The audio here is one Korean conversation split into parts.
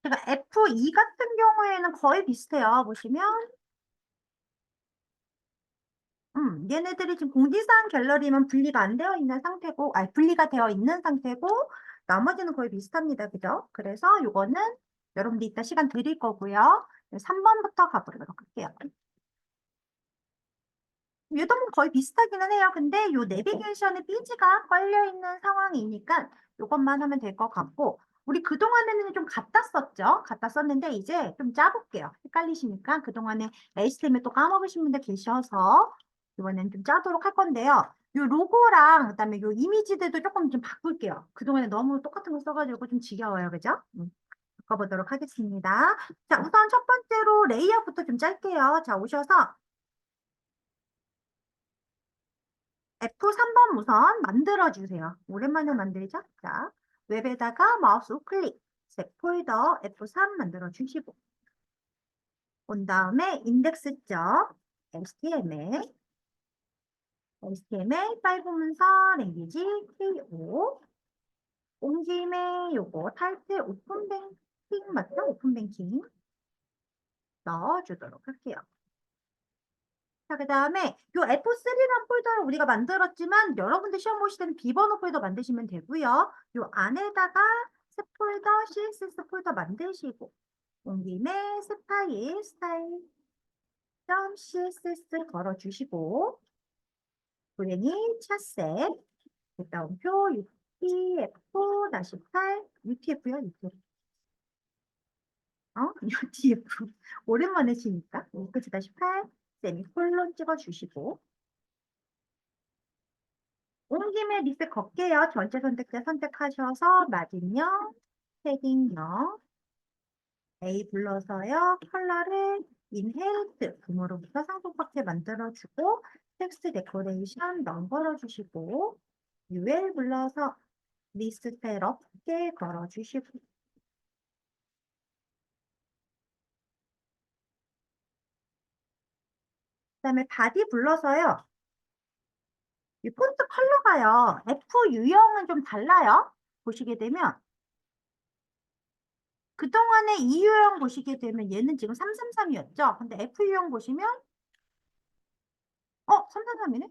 제가 F2 같은 경우에는 거의 비슷해요. 보시면 얘네들이 지금 공지사항 갤러리만 분리가 안 되어 있는 상태고, 분리가 되어 있는 상태고, 나머지는 거의 비슷합니다. 그죠? 그래서 요거는 여러분들 이따 시간 드릴 거고요. 3번부터 가보도록 할게요. 얘도 뭐 거의 비슷하기는 해요. 근데 요 내비게이션에 삐지가 걸려있는 상황이니까 요것만 하면 될 것 같고, 우리 그동안에는 좀 갖다 썼죠? 갖다 썼는데 이제 좀 짜볼게요. 헷갈리시니까 그동안에 HTML 또 까먹으신 분들 계셔서 이번엔 좀 짜도록 할 건데요. 요 로고랑 그다음에 요 이미지들도 조금 좀 바꿀게요. 그동안에 너무 똑같은 거 써가지고 좀 지겨워요. 그죠? 바꿔보도록 하겠습니다. 자, 우선 첫 번째로 레이아웃부터 좀 짤게요. 자, 오셔서 F3번 우선 만들어주세요. 오랜만에 만들죠? 자, 웹에다가 마우스 우클릭, 색 폴더 F3 만들어주시고, 온 다음에 index.html, HTML 파일 보면서 랭귀지 KO, 온 김에 요거 타이틀 오픈뱅킹 맞죠? 오픈뱅킹 넣어주도록 할게요. 자, 그 다음에 요 F3라는 폴더를 우리가 만들었지만 여러분들 시험 보실 때는 비번호 폴더 만드시면 되고요. 요 안에다가 새 폴더, CSS 폴더 만드시고 온 김에 새 파일, style.css 걸어주시고 고랭이 차색, 다운표 UTF-8, UTF요? UTF. UTF. 오랜만에 치니까. UTF-8, 세미콜론 찍어주시고 온 김에 리셋 걸게요. 전체 선택자 선택하셔서 맞은형, 패딩형, A 불러서요. 컬러를 인헤리트 금으로부터 상품박스 만들어주고 텍스트 데코레이션 넘걸어주시고 UL 불러서 리스트를 없게 걸어주시고 그다음에 바디 불러서요. 이 폰트 컬러가요. F 유형은 좀 달라요. 보시게 되면 그동안에 E 유형 보시게 되면 얘는 지금 333이었죠. 근데 F 유형 보시면 333이네?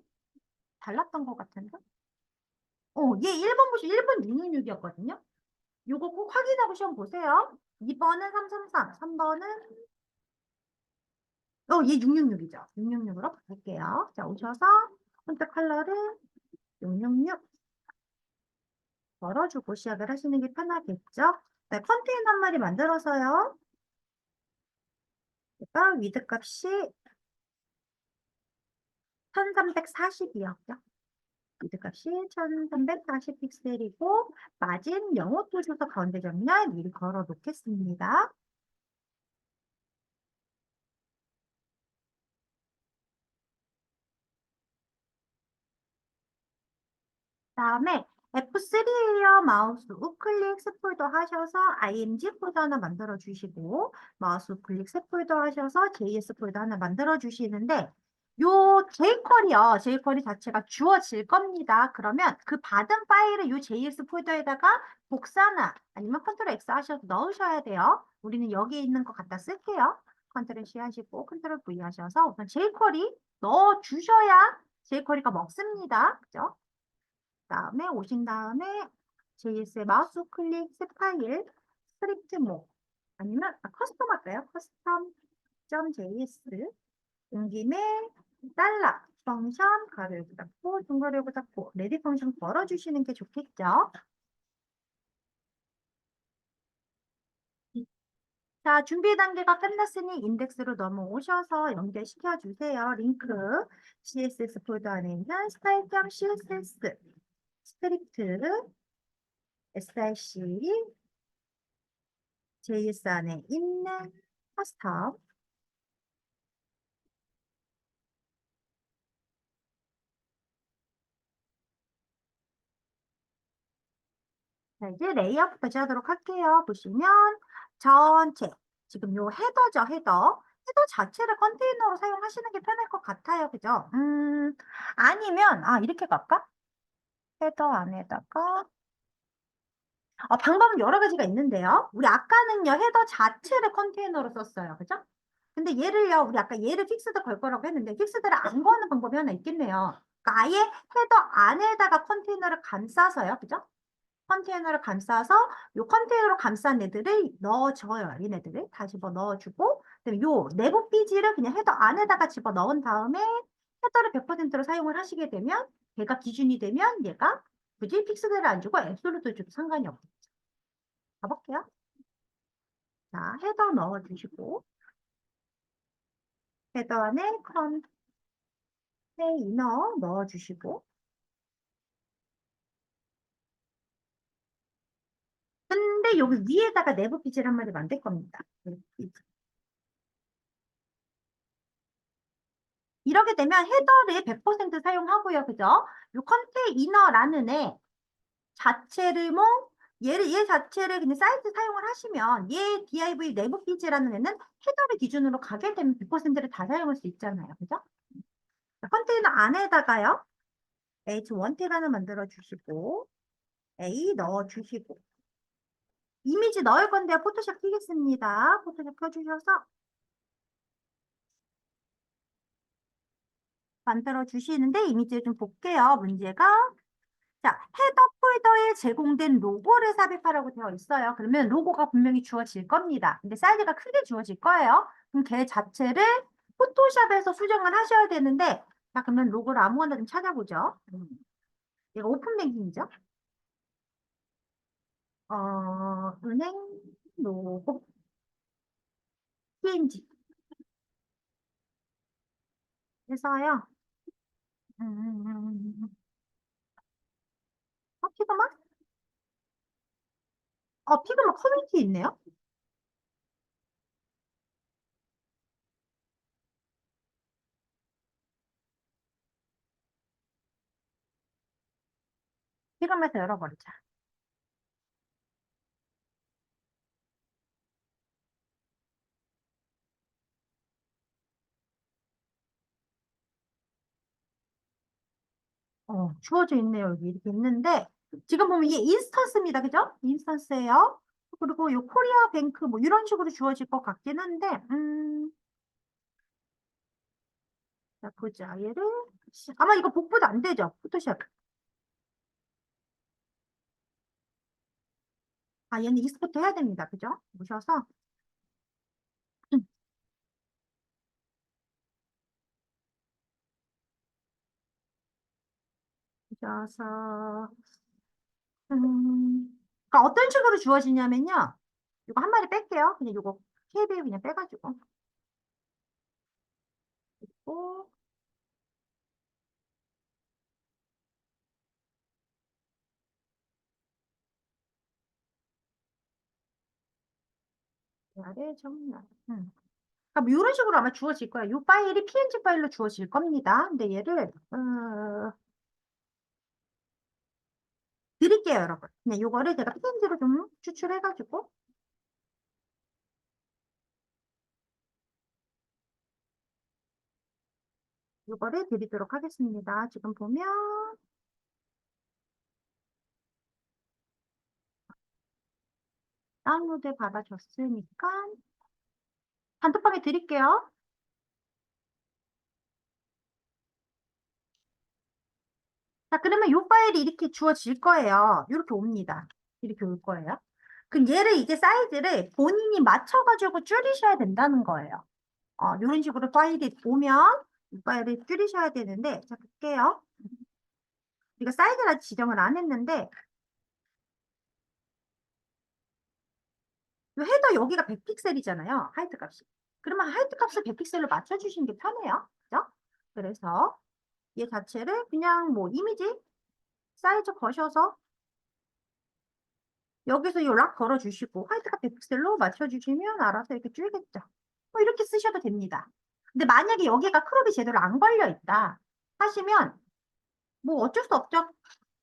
달랐던 것 같은데? 얘 1번 보시 1번 666이었거든요. 요거 꼭 확인하고 시험 보세요. 2번은 333, 3번은 얘 666이죠. 666으로 바꿀게요. 자, 오셔서 폰트 컬러를 666 걸어주고 시작을 하시는 게 편하겠죠? 네, 컨테이너 한 마리 만들어서요. 그러니까 위드 값이 1340이었죠. 위드 값이 1340 픽셀이고 마진 0호 줘서 가운데 정렬 미리 걸어 놓겠습니다. 다음에 F3에요. 마우스 우클릭 새 폴더 하셔서 img 폴더 하나 만들어 주시고 마우스 우클릭 새 폴더 하셔서 js 폴더 하나 만들어 주시는데 요 jQuery요. jQuery 자체가 주어질 겁니다. 그러면 그 받은 파일을 요 js 폴더에다가 복사나 아니면 컨트롤 X 하셔서 넣으셔야 돼요. 우리는 여기 있는 거 갖다 쓸게요. 컨트롤 C 하시고 컨트롤 V 하셔서 우선 jQuery 넣어 주셔야 jQuery가 먹습니다. 그죠? 다음에 오신 다음에 JS의 마우스 클릭 새 파일 스크립트 모 아니면 커스텀 할까요? custom.js 온 김에 달러 펑션 가로열고 닫고 중괄호열고 닫고 레디 펑션 걸어주시는 게 좋겠죠? 자, 준비 단계가 끝났으니 인덱스로 넘어오셔서 연결시켜 주세요. 링크 CSS 폴더 안에 있는 style.css 스크립트 src JS 안에 있는 커스텀. 자, 이제 레이아웃 다시 하도록 할게요. 보시면 전체, 지금 요 헤더죠, 헤더. 헤더 자체를 컨테이너로 사용하시는 게 편할 것 같아요. 그죠? 아니면, 이렇게 갈까? 헤더 안에다가 방법은 여러 가지가 있는데요. 우리 아까는요, 헤더 자체를 컨테이너로 썼어요. 그죠? 근데 얘를요, 우리 아까 얘를 픽스드 걸 거라고 했는데, 픽스드를 안 거는 방법이 하나 있겠네요. 그러니까 아예 헤더 안에다가 컨테이너를 감싸서요. 그죠? 컨테이너를 감싸서 요 컨테이너로 감싼 애들을 넣어줘요. 얘네들을 다 집어 넣어주고, 그다음에 요 내부 삐지를 그냥 헤더 안에다가 집어 넣은 다음에 헤더를 100%로 사용을 하시게 되면, 얘가 기준이 되면 얘가 굳이 픽스드를 안 주고 앱솔루트 줘도 상관이 없어요. 가볼게요. 자, 헤더 넣어주시고, 헤더 안에 컨테이너 넣어주시고, 근데 여기 위에다가 내부 삐지를 한 마디 만들 겁니다. 이렇게 되면 헤더를 100% 사용하고요. 그죠? 요 컨테이너라는 애 자체를 뭐 얘 자체를 그냥 사이트 사용을 하시면 얘 div 내부 피지라는 애는 헤더를 기준으로 가게 되면 100%를 다 사용할 수 있잖아요. 그죠? 자, 컨테이너 안에다가요. h1 태그 하나 만들어 주시고 a 넣어 주시고 이미지 넣을 건데요. 포토샵 켜겠습니다. 포토샵 켜주셔서 만들어 주시는데 이미지를 좀 볼게요. 문제가 자, 헤더 폴더에 제공된 로고를 삽입하라고 되어 있어요. 그러면 로고가 분명히 주어질 겁니다. 근데 사이즈가 크게 주어질 거예요. 그럼 걔 자체를 포토샵에서 수정을 하셔야 되는데, 자, 그러면 로고를 아무거나 좀 찾아보죠. 얘가 오픈뱅킹이죠. 은행 로고 PNG 해서요. 음, 음, 음, 음. 피그마? 피그마 커뮤니티 있네요. 피그마에서 열어버리자. 주어져 있네요. 여기 이렇게 있는데, 지금 보면 이게 인스턴스입니다. 그죠? 인스턴스예요. 그리고 요 코리아 뱅크 뭐 이런 식으로 주어질 것 같긴 한데, 자, 보자. 얘를, 아마 이거 복구도 안 되죠? 포토샵. 얘는 익스포트 해야 됩니다. 그죠? 보셔서, 보셔서, 그러니까 어떤 식으로 주어지냐면요. 이거 한 마리 뺄게요. 그냥 이거 KB에 그냥 빼가지고. 또, 아래 정렬. 그러니까 뭐 이런 식으로 아마 주어질 거예요. 이 파일이 PNG 파일로 주어질 겁니다. 근데 얘를 드릴게요, 여러분. 그냥 이거를 제가 PNG로 좀 추출해가지고 이거를 드리도록 하겠습니다. 지금 보면 다운로드 받아줬으니까 단톡방에 드릴게요. 자, 그러면 이 파일이 이렇게 주어질 거예요. 이렇게 옵니다. 이렇게 올 거예요. 그럼 얘를 이제 사이즈를 본인이 맞춰가지고 줄이셔야 된다는 거예요. 이런 식으로 파일이 오면 이 파일을 줄이셔야 되는데, 자, 볼게요. 우리가 사이즈를 지정을 안 했는데, 이 헤더 여기가 100픽셀이잖아요. 하이트 값이. 그러면 하이트 값을 100픽셀로 맞춰주시는 게 편해요. 그죠? 그래서 얘 자체를 그냥 뭐 이미지 사이즈 거셔서 여기서 이 락 걸어주시고 화이트가 100픽셀로 맞춰주시면 알아서 이렇게 줄겠죠. 뭐 이렇게 쓰셔도 됩니다. 근데 만약에 여기가 크롭이 제대로 안 걸려 있다 하시면 뭐 어쩔 수 없죠.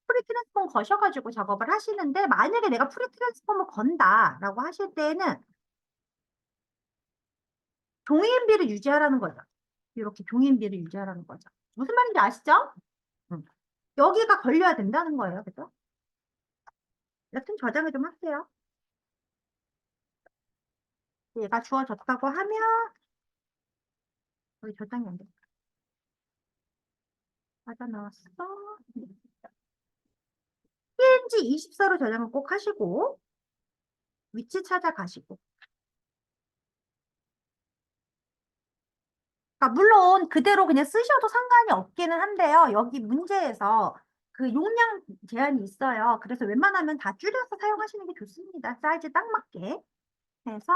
프리 트랜스폼 거셔가지고 작업을 하시는데 만약에 내가 프리 트랜스폼을 건다라고 하실 때는 종이인비를 유지하라는 거죠. 이렇게 종이인비를 유지하라는 거죠. 무슨 말인지 아시죠? 응. 여기가 걸려야 된다는 거예요. 그죠? 여튼 저장을 좀 할게요. 얘가 주어졌다고 하면 여기 저장이 안 돼. 맞아 나왔어. png 24로 저장을 꼭 하시고 위치 찾아가시고. 그러니까 물론 그대로 그냥 쓰셔도 상관이 없기는 한데요. 여기 문제에서 그 용량 제한이 있어요. 그래서 웬만하면 다 줄여서 사용하시는 게 좋습니다. 사이즈 딱 맞게. 해서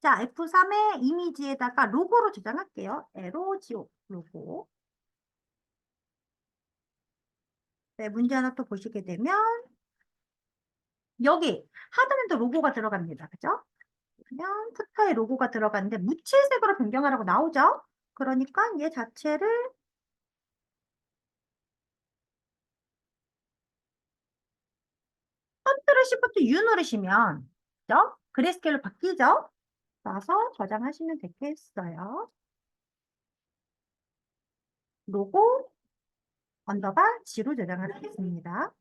자 F3의 이미지에다가 로고로 저장할게요. 에로지오 로고. 네, 문제 하나 또 보시게 되면 여기 하드랜드 로고가 들어갑니다. 그죠? 그러면 푸터의 로고가 들어갔는데 무칠색으로 변경하라고 나오죠? 그러니까 얘 자체를 컨트롤 시프트 U 누르시면 그죠? 그레이스케일로 바뀌죠? 나서 저장하시면 되겠어요. 로고 언더바 G로 저장을 하겠습니다.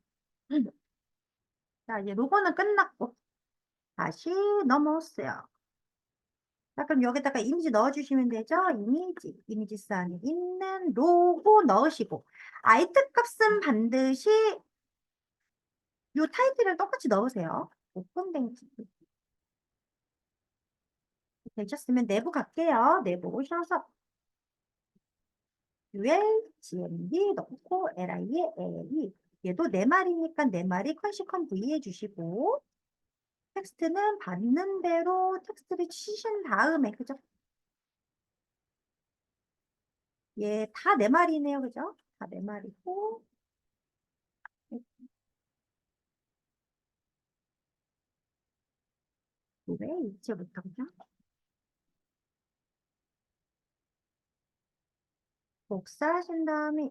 자, 이제 로고는 끝났고 다시 넘어오세요. 자, 그럼 여기다가 이미지 넣어주시면 되죠? 이미지 안에 있는 로고 넣으시고 아이트 값은 반드시 이 타이틀을 똑같이 넣으세요. 오픈된 되셨으면 내부 갈게요. 내부 오셔서 UL, GMD 넣고 LI에 AE 얘도 네 마리니까 네 마리 컨시컨 V 해주시고 텍스트는 받는 대로 텍스트를 치신 다음에 그죠? 얘 다 네 마리네요. 그죠? 다 네 마리고 왜 이제부터 그죠? 복사하신 다음에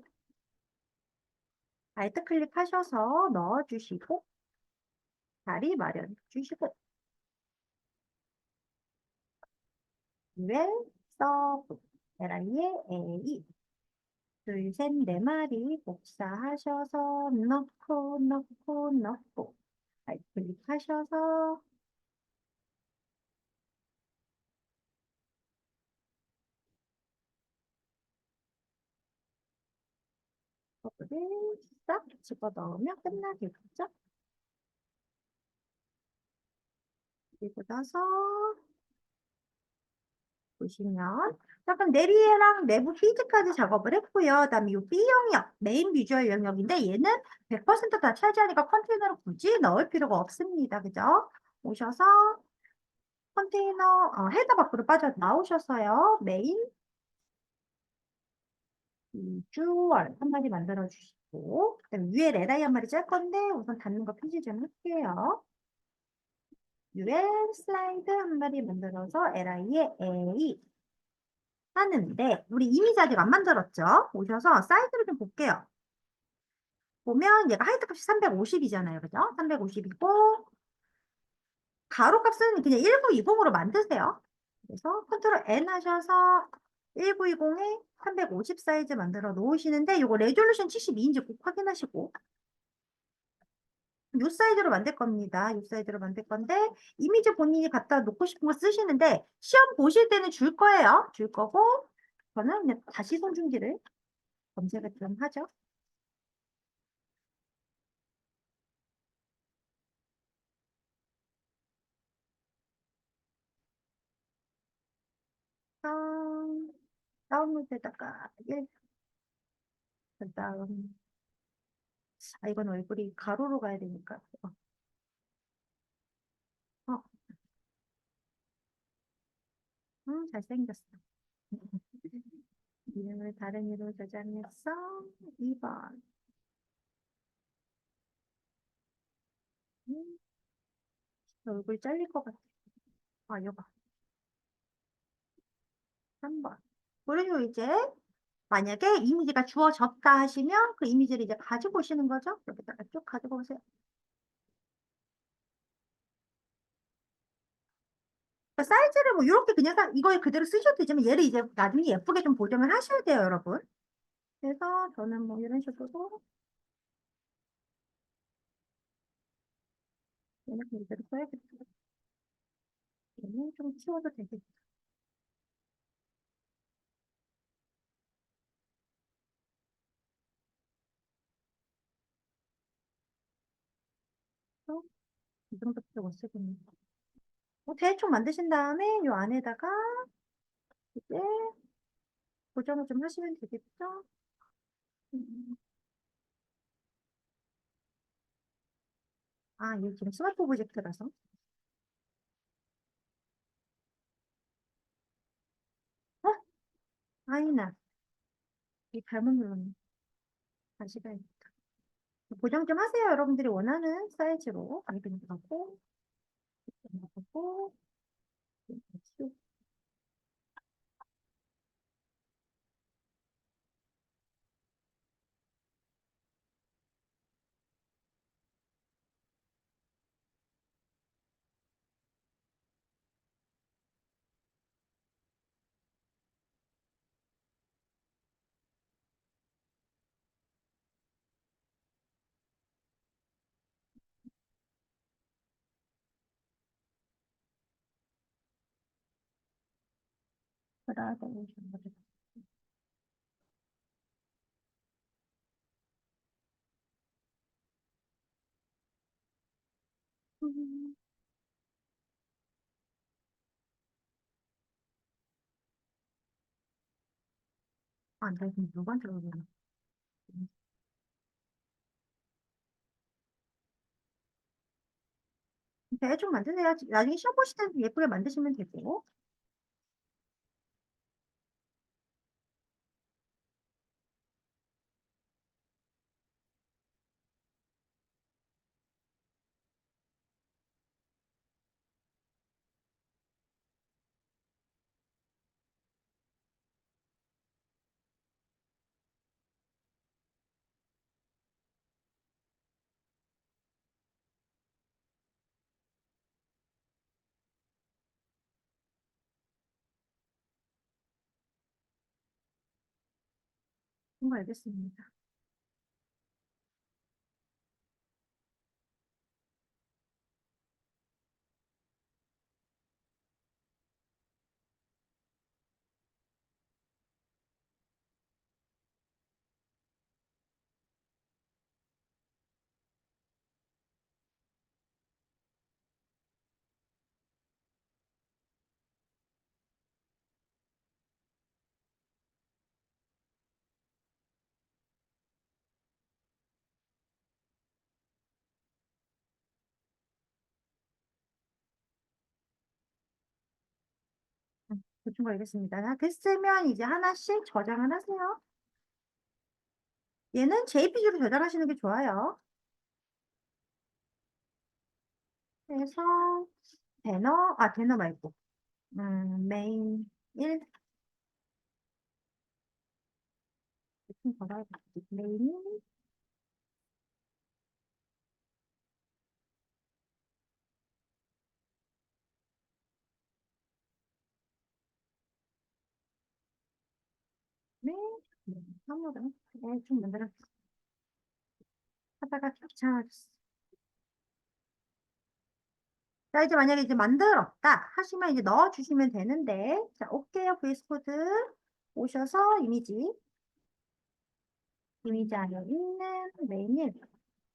알트 클릭하셔서 넣어주시고 자리 마련해 주시고 UL 서브 LI에 AE 둘, 셋, 네 마리 복사하셔서 넣고 클릭하셔서 거를 싹 집어넣으면 끝나겠죠? 그리고 나서 보시면 약간 내리랑 내부 피드까지 작업을 했고요. 그다음에 이 B 영역, 메인 비주얼 영역인데 얘는 100%다 차지하니까 컨테이너를 굳이 넣을 필요가 없습니다. 그죠? 오셔서 컨테이너 헤더 밖으로 빠져 나오셔서요. 메인 비주얼 한 마디 만들어 주시고 그다음에 위에 레다이 한 마디 짤 건데 우선 닫는 거 표시 좀 할게요. UL 슬라이드 한 마디 만들어서 LI에 A 하는데 우리 이미지 아직 안 만들었죠? 오셔서 사이즈를 좀 볼게요. 보면 얘가 하이트 값이 350이잖아요. 그죠? 350이고 가로 값은 그냥 1920으로 만드세요. 그래서 컨트롤 N 하셔서 1920에 350 사이즈 만들어 놓으시는데 이거 레졸루션 72인지 꼭 확인하시고 요 사이즈로 만들 겁니다. 요 사이즈로 만들 건데 이미지 본인이 갖다 놓고 싶은 거 쓰시는데 시험 보실 때는 줄 거예요. 줄 거고 저는 그냥 다시 송중기를 검색을 좀 하죠. 다운, 다운로드에다가 그다음 이건 얼굴이 가로로 가야 되니까 어, 잘생겼어. 이름을 다른 이로 저장했어. 2번. 음, 얼굴 잘릴 것 같아. 여봐. 3번. 그리고 이제 만약에 이미지가 주어졌다 하시면 그 이미지를 이제 가지고 오시는 거죠. 여기다가 쭉 가지고 오세요. 그러니까 사이즈를 뭐 이렇게 그냥 이걸 그대로 쓰셔도 되지만 얘를 이제 나중에 예쁘게 좀 보정을 하셔야 돼요, 여러분. 그래서 저는 뭐 이런 식으로 얘는 그냥 이대로 써야겠다. 얘는 좀 치워도 되겠다. 이 정도밖에 못 쓰겠네. 대충 만드신 다음에 이 안에다가 이제 고정을 좀 하시면 되겠죠? 음. 아, 이게 지금 스마트 오브젝트라서. 어? 아니나. 이 잘못 눌렀네. 다시 가야겠다. 고정 좀 하세요. 여러분들이 원하는 사이즈로. 아니, 그냥 하고, 하고, 그다음에 음, 아, 내가 지금 누구한테 그러나. 대충 만드세요. 나중에 시험 보실 때 예쁘게 만드시면 되고. 알겠습니다. 대충 알겠습니다. 됐으면 이제 하나씩 저장을 하세요. 얘는 JPG로 저장하시는 게 좋아요. 그래서 배너 말고, 메인 1, 대충 걸어야겠지. 메인 메인, 한번더 대충 만들어 하다가 귀찮아졌어. 자, 이제 만약에 이제 만들었다 하시면 이제 넣어주시면 되는데, 자, 올게요. VS 코드 오셔서 이미지 안에 있는 메인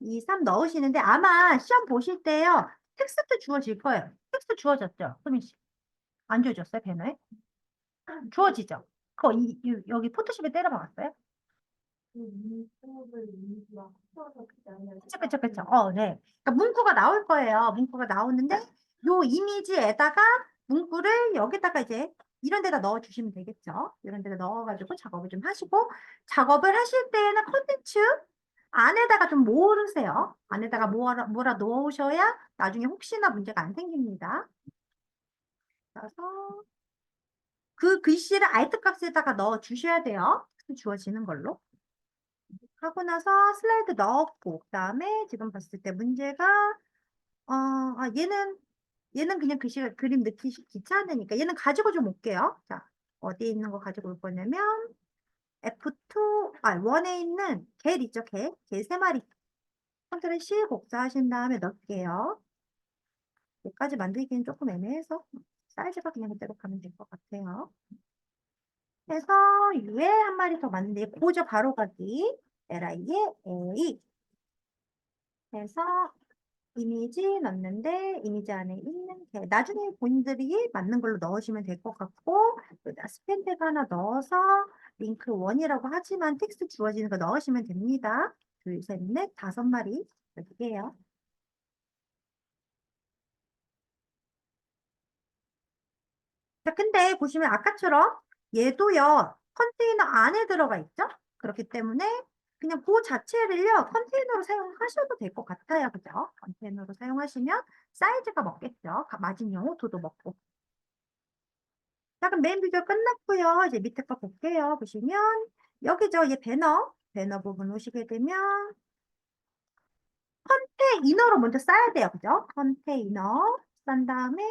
2, 3 넣으시는데 아마 시험 보실 때요. 텍스트 주어질 거예요. 텍스트 주어졌죠? 소민 씨. 안 주어졌어요, 배너에? 주어지죠? 여기 포토샵에 때려 박았어요? 그쵸, 그쵸, 그쵸. 네. 그러니까 문구가 나올 거예요. 문구가 나오는데 요 이미지에다가 문구를 여기다가 이제 이런 데다 넣어 주시면 되겠죠. 이런 데다 넣어가지고 작업을 좀 하시고 작업을 하실 때에는 컨텐츠 안에다가 좀 모으세요. 안에다가 뭐라 넣으셔야 나중에 혹시나 문제가 안 생깁니다. 그래서 그 글씨를 알트 값에다가 넣어 주셔야 돼요. 주어지는 걸로. 하고 나서 슬라이드 넣었고, 그다음에 지금 봤을 때 문제가, 얘는 그냥 글씨가 그림 넣기 귀찮으니까 얘는 가지고 좀 올게요. 자, 어디에 있는 거 가지고 올 거냐면, F1에 있는 겟 있죠, 겟? 겟 세 마리. 컨트롤 C 복사하신 다음에 넣을게요. 여기까지 만들기는 조금 애매해서 사이즈가 그냥 그대로 가면 될 것 같아요. 그래서 U에 한 마리 더 맞는데 보조 바로 가기 LI에 A 해서 이미지 넣는데 이미지 안에 있는 게 나중에 본인들이 맞는 걸로 넣으시면 될 것 같고 스팸 태그 하나 넣어서 링크 1이라고 하지만 텍스트 주어지는 거 넣으시면 됩니다. 둘, 셋, 넷, 5마리 여기게요. 자, 근데 보시면 아까처럼 얘도요, 컨테이너 안에 들어가 있죠? 그렇기 때문에 그냥 그 자체를요, 컨테이너로 사용하셔도 될 것 같아요. 그죠? 컨테이너로 사용하시면 사이즈가 먹겠죠? 마진용 호토도 먹고. 자, 그럼 메인 비디오 끝났고요. 이제 밑에 거 볼게요. 보시면 여기죠. 얘 배너 부분 오시게 되면 컨테이너로 먼저 쌓아야 돼요. 그죠? 컨테이너 싼 다음에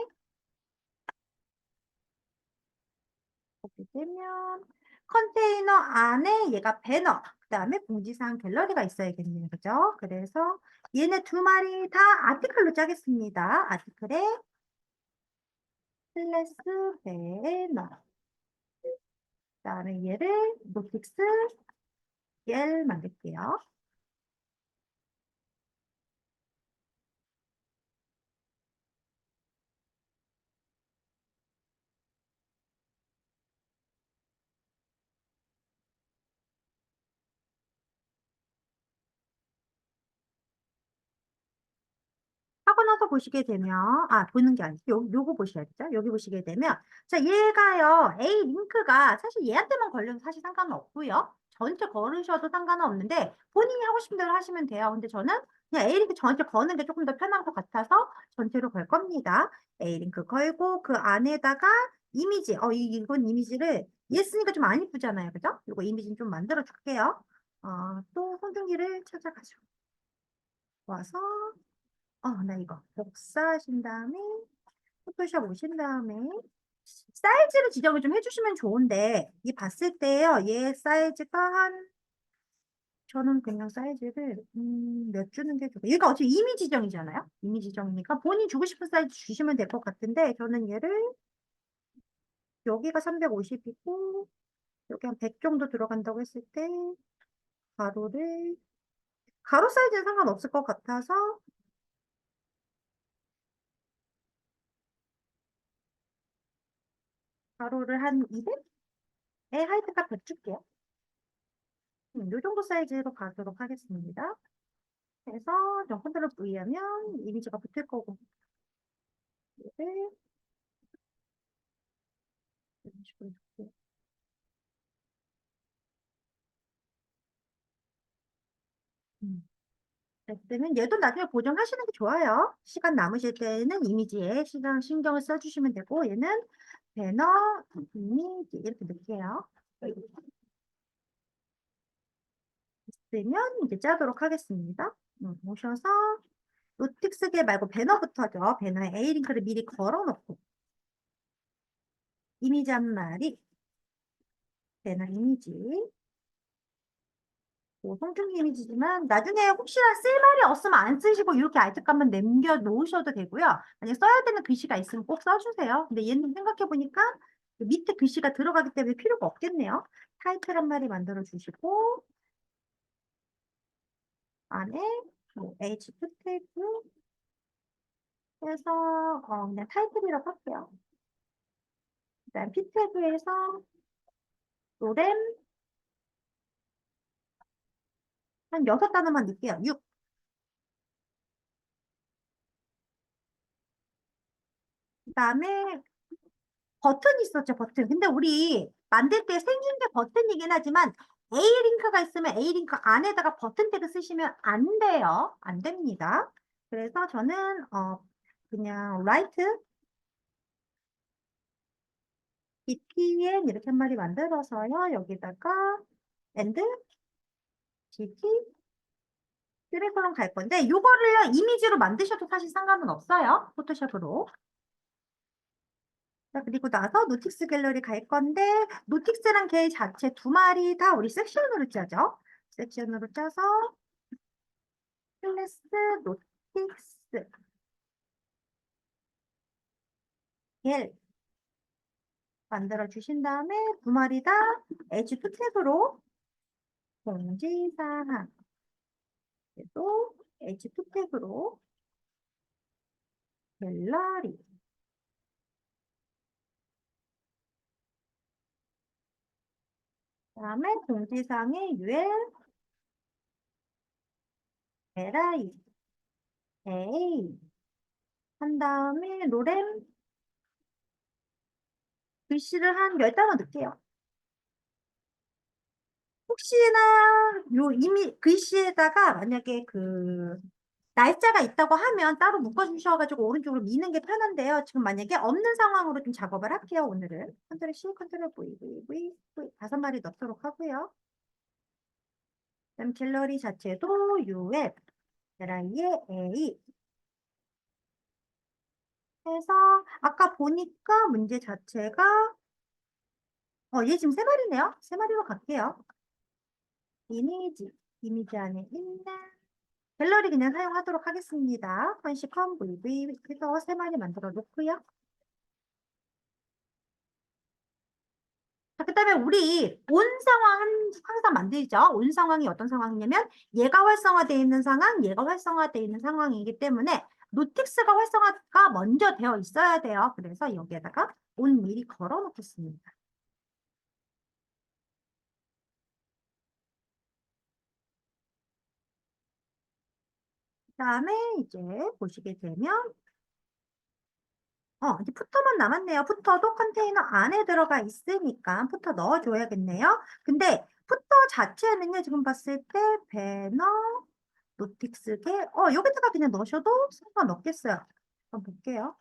보게 되면 컨테이너 안에 얘가 배너, 그 다음에 공지사항 갤러리가 있어야겠네요. 그죠? 그래서 얘네 2마리 다 아티클로 짜겠습니다. 아티클에 클래스 배너, 그 다음에 얘를 노틱스 갤 만들게요. 하고 나서 보시게 되면, 보는 게 아니고, 요거 보셔야겠죠? 여기 보시게 되면, 자, 얘가요, A 링크가 사실 얘한테만 걸려도 사실 상관은 없고요. 전체 걸으셔도 상관은 없는데, 본인이 하고 싶은 대로 하시면 돼요. 근데 저는 그냥 A 링크 전체 거는 게 조금 더 편한 것 같아서 전체로 걸 겁니다. A 링크 걸고, 그 안에다가 이미지, 이건 이미지를 얘 쓰니까 좀 안 이쁘잖아요. 그죠? 이거 이미지 좀 만들어 줄게요. 또 송중기를 찾아가지고 와서 나 이거 복사하신 다음에 포토샵 오신 다음에 사이즈를 지정을 좀 해주시면 좋은데 이 봤을 때요. 얘 사이즈가 저는 그냥 사이즈를 몇 주는 게 좋고 얘가 어차피 이미 지정이잖아요. 이미 지정이니까 본인 주고 싶은 사이즈 주시면 될 것 같은데 저는 얘를 여기가 350이고 여기 한 100 정도 들어간다고 했을 때 가로를 가로 사이즈는 상관없을 것 같아서 가로를 한 200에 하이트가 100 줄게요. 요 정도 사이즈로 가도록 하겠습니다. 그래서 저 컨트롤 V 하면 이미지가 붙을 거고 얘를 이런 식으로 이렇게. 음. 그러면 얘도 나중에 보정하시는 게 좋아요. 시간 남으실 때는 이미지에 신경을 써주시면 되고 얘는 배너, 이미지 이렇게 넣을게요. 있으면 이제 짜도록 하겠습니다. 오셔서 노틱스계 말고 배너부터죠. 배너에 A 링크를 미리 걸어놓고 이미지 한 마리, 배너 이미지 송중기 이미지지만 나중에 혹시나 쓸 말이 없으면 안 쓰시고 이렇게 알뜰감만 남겨 놓으셔도 되고요. 만약 써야 되는 글씨가 있으면 꼭 써주세요. 근데 얘는 생각해보니까 밑에 글씨가 들어가기 때문에 필요가 없겠네요. 타이틀 한 마리 만들어 주시고 안에 H2 태그 해서 그냥 타이틀이라고 할게요. 그다음 P 태그에서 노램 한 6단어만 넣을게요. 6. 그다음에 버튼이 있었죠, 버튼. 근데 우리 만들 때 생긴 게 버튼이긴 하지만 A 링크가 있으면 A 링크 안에다가 버튼 태그 쓰시면 안 돼요. 안 됩니다. 그래서 저는 그냥 right bpn 이렇게 한 마디 만들어서요. 여기다가 and gt 큐레colon 갈 건데 이거를 이미지로 만드셔도 사실 상관은 없어요. 포토샵으로. 자, 그리고 나서 노틱스 갤러리 갈 건데 노틱스랑 걔 자체 2마리 다 우리 섹션으로 짜죠. 섹션으로 짜서 클래스 노틱스 겔 만들어 주신 다음에 두 마리 다 엣지 투택으로 공지사항 또 엣지 투택으로 갤러리 그다음에 공지사항에 UL, LI, A 한 다음에 로렘 글씨를 한 10단어 넣을게요. 혹시나 요 이미 글씨에다가 만약에 그 날짜가 있다고 하면 따로 묶어주셔가지고 오른쪽으로 미는 게 편한데요. 지금 만약에 없는 상황으로 좀 작업을 할게요. 오늘은 컨트롤 C, 컨트롤 V 5마리 넣도록 하고요. 그다음 갤러리 자체도 UF, LI에 A 해서 아까 보니까 문제 자체가 얘 지금 3마리네요. 3마리로 갈게요. 이미지 안에 있는 갤러리 그냥 사용하도록 하겠습니다. 컨시컨 VV 해서 3마리 만들어 놓고요. 자, 그다음에 우리 온 상황은 항상 만들죠. 온 상황이 어떤 상황이냐면 얘가 활성화되어 있는 상황, 얘가 활성화되어 있는 상황이기 때문에 노틱스가 활성화가 먼저 되어 있어야 돼요. 그래서 여기에다가 온 미리 걸어 놓겠습니다. 그다음에 이제 보시게 되면 이제 푸터만 남았네요. 푸터도 컨테이너 안에 들어가 있으니까 푸터 넣어줘야겠네요. 근데 푸터 자체는요, 지금 봤을 때 배너, 노틱스게, 여기다가 그냥 넣으셔도 상관없겠어요. 한번 볼게요.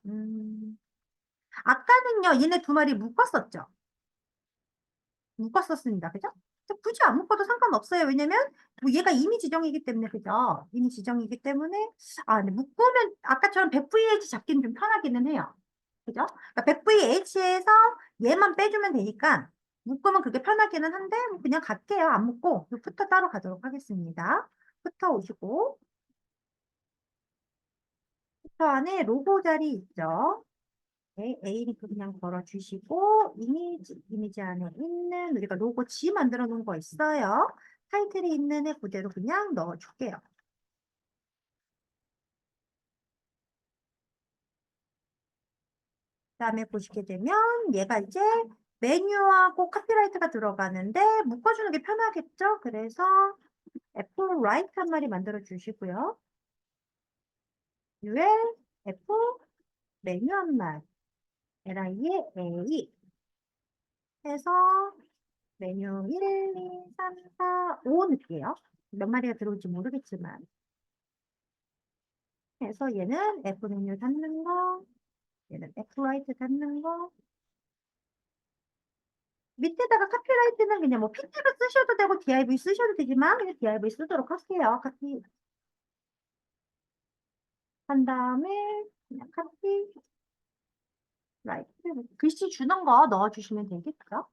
아까는요, 얘네 두 마리 묶었었죠? 묶었었습니다. 그죠? 근데 굳이 안 묶어도 상관없어요. 왜냐면 뭐 얘가 이미 지정이기 때문에, 그죠? 이미 지정이기 때문에, 근데 묶으면 아까처럼 100VH 잡기는 좀 편하기는 해요. 그죠? 그러니까 100VH에서 얘만 빼주면 되니까 묶으면 그게 편하기는 한데 뭐 그냥 갈게요. 안 묶고 푸터 따로 가도록 하겠습니다. 푸터 오시고 푸터 안에 로고 자리 있죠? 네, A링크 그냥 걸어주시고 이미지 안에 있는 우리가 로고 G 만들어 놓은 거 있어요. 타이틀이 있는 애 그대로 그냥 넣어줄게요. 그다음에 보시게 되면 얘가 이제 메뉴하고 카피라이트가 들어가는데 묶어주는 게 편하겠죠? 그래서 애플 라이트 한 마리 만들어 주시고요. UL F 메뉴 한 마리 LI에 A 해서 메뉴 1, 2, 3, 4, 5 넣을게요. 몇 마리가 들어올지 모르겠지만 해서 얘는 F 메뉴 닫는 거 얘는 F 라이트 닫는 거 밑에다가 카피라이트는 그냥 뭐 PT로 쓰셔도 되고 DIV 쓰셔도 되지만 그냥 DIV 쓰도록 할게요. 카피 한 다음에 그냥 카피 라이트 글씨 주는 거 넣어주시면 되겠죠.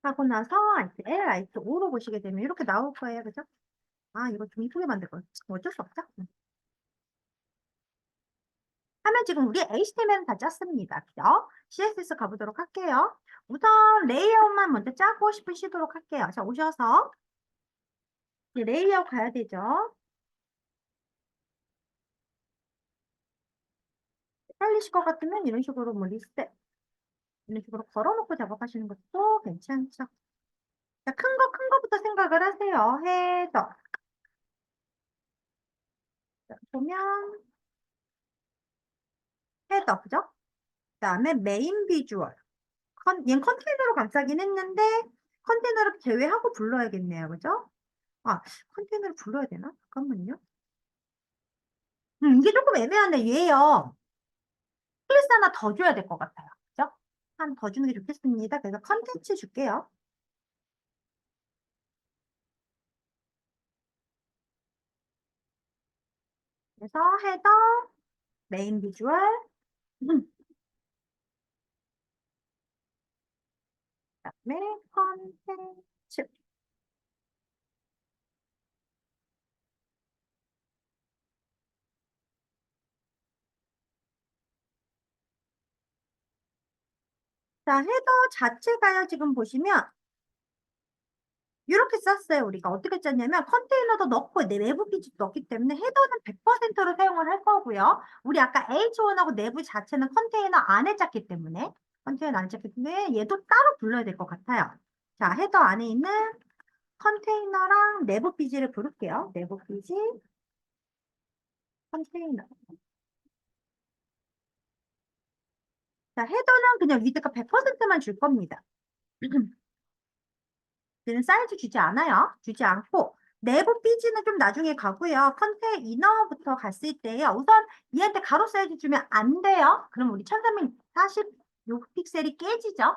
하고 나서 Alt L, Alt O로 보시게 되면 이렇게 나올 거예요. 그죠? 이거 좀 이쁘게 만들 거 어쩔 수 없죠? 하면 지금 우리 HTML은 다 짰습니다. 그죠? CSS 가보도록 할게요. 우선 레이아웃만 먼저 짜고 싶으시도록 할게요. 자, 오셔서 이제 레이아웃 가야 되죠? 헷갈리실 것 같으면 이런 식으로 뭐 리스트 이런 식으로 걸어놓고 작업하시는 것도 괜찮죠. 자, 큰 거부터 생각을 하세요. 헤더. 자, 보면 헤더, 그죠? 그다음에 메인 비주얼. 얘는 컨테이너로 감싸긴 했는데 컨테이너를 제외하고 불러야겠네요. 그죠? 컨테이너를 불러야 되나? 잠깐만요. 이게 조금 애매한데 얘요. 클래스 하나 더 줘야 될 것 같아요. 그죠? 한 더 주는 게 좋겠습니다. 그래서 컨텐츠 줄게요. 그래서 헤더, 메인 비주얼, 그다음에 컨텐츠. 자, 헤더 자체가요, 지금 보시면 이렇게 썼어요. 우리가 어떻게 짰냐면 컨테이너도 넣고 내부 피지도 넣기 때문에 헤더는 100%로 사용을 할 거고요. 우리 아까 H1하고 내부 자체는 컨테이너 안에 짰기 때문에 컨테이너 안에 짰기 때문에 얘도 따로 불러야 될 것 같아요. 자, 헤더 안에 있는 컨테이너랑 내부 피지를 부를게요. 내부 피지, 컨테이너. 자, 헤더는 그냥 위드가 100%만 줄 겁니다. 얘는 사이즈 주지 않아요. 주지 않고 내부 삐지는 좀 나중에 가고요. 컨테이너부터 갔을 때요. 우선 얘한테 가로 사이즈 주면 안 돼요. 그럼 우리 1340 요 픽셀이 깨지죠.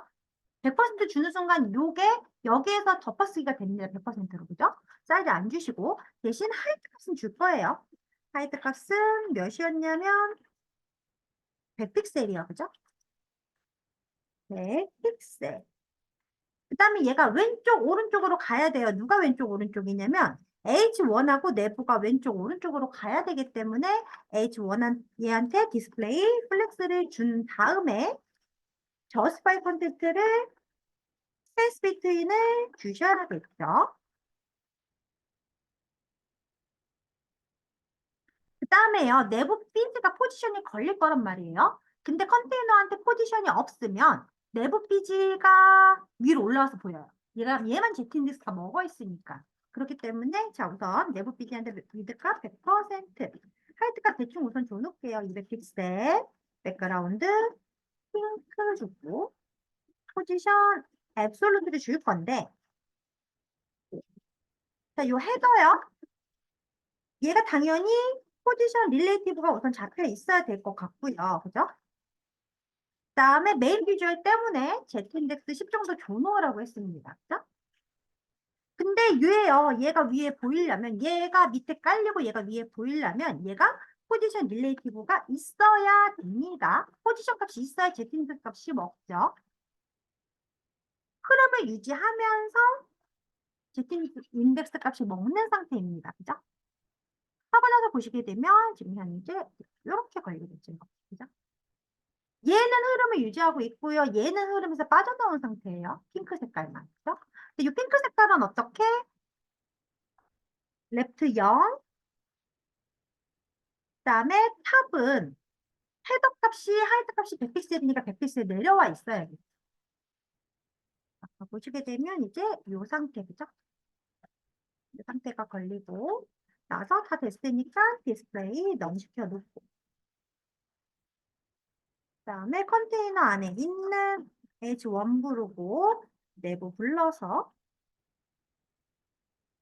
100% 주는 순간 요게 여기에서 덮어쓰기가 됩니다. 100%로 그죠? 사이즈 안 주시고 대신 하이트 값은 줄 거예요. 하이트 값은 몇이었냐면 100픽셀이요. 그죠? 100픽셀. 그 다음에 얘가 왼쪽, 오른쪽으로 가야 돼요. 누가 왼쪽, 오른쪽이냐면 H1하고 내부가 왼쪽, 오른쪽으로 가야 되기 때문에 H1한 얘한테 디스플레이 플렉스를 준 다음에 저스파이 컨텐트를 스페이스 비트윈을 주셔야겠죠. 그 다음에요. 내부 비즈가 포지션이 걸릴 거란 말이에요. 근데 컨테이너한테 포지션이 없으면 내부 비즈가 위로 올라와서 보여요. 얘만 제트인덱스 다 먹어 있으니까. 그렇기 때문에 자 우선 내부 비즈한테 위드값 100%, 하이트값 대충 우선 줘놓을게요. 200픽셀, 백그라운드, 핑크 주고 포지션 앱솔루트를 줄 건데 자, 요 헤더요. 얘가 당연히 포지션 릴레이티브가 우선 잡혀 있어야 될 것 같고요. 그죠? 그다음에 메인 비주얼 때문에 Z인덱스 10 정도 줘놓으라고 했습니다. 그죠? 근데 얘가 위에 보이려면 얘가 밑에 깔리고 얘가 위에 보이려면 얘가 포지션 릴레이티브가 있어야 됩니다. 포지션 값이 있어야 Z인덱스 값이 먹죠. 흐름을 유지하면서 Z인덱스 값이 먹는 상태입니다. 그죠? 하고 나서 보시게 되면 지금 현재 이렇게 걸리겠죠. 그죠? 얘는 흐름을 유지하고 있고요. 얘는 흐름에서 빠져나온 상태예요. 핑크 색깔만. 그죠? 근데 이 핑크 색깔은 어떻게? 랩트 0, 그다음에 탑은 헤더 값이 하이드 값이 100픽셀이니까 100픽셀 내려와 있어야겠죠. 보시게 되면 이제 이 상태, 그죠? 이 상태가 걸리고 나서 다 됐으니까 디스플레이 넘시켜 놓고 그다음에 컨테이너 안에 있는 H1 부르고 내부 불러서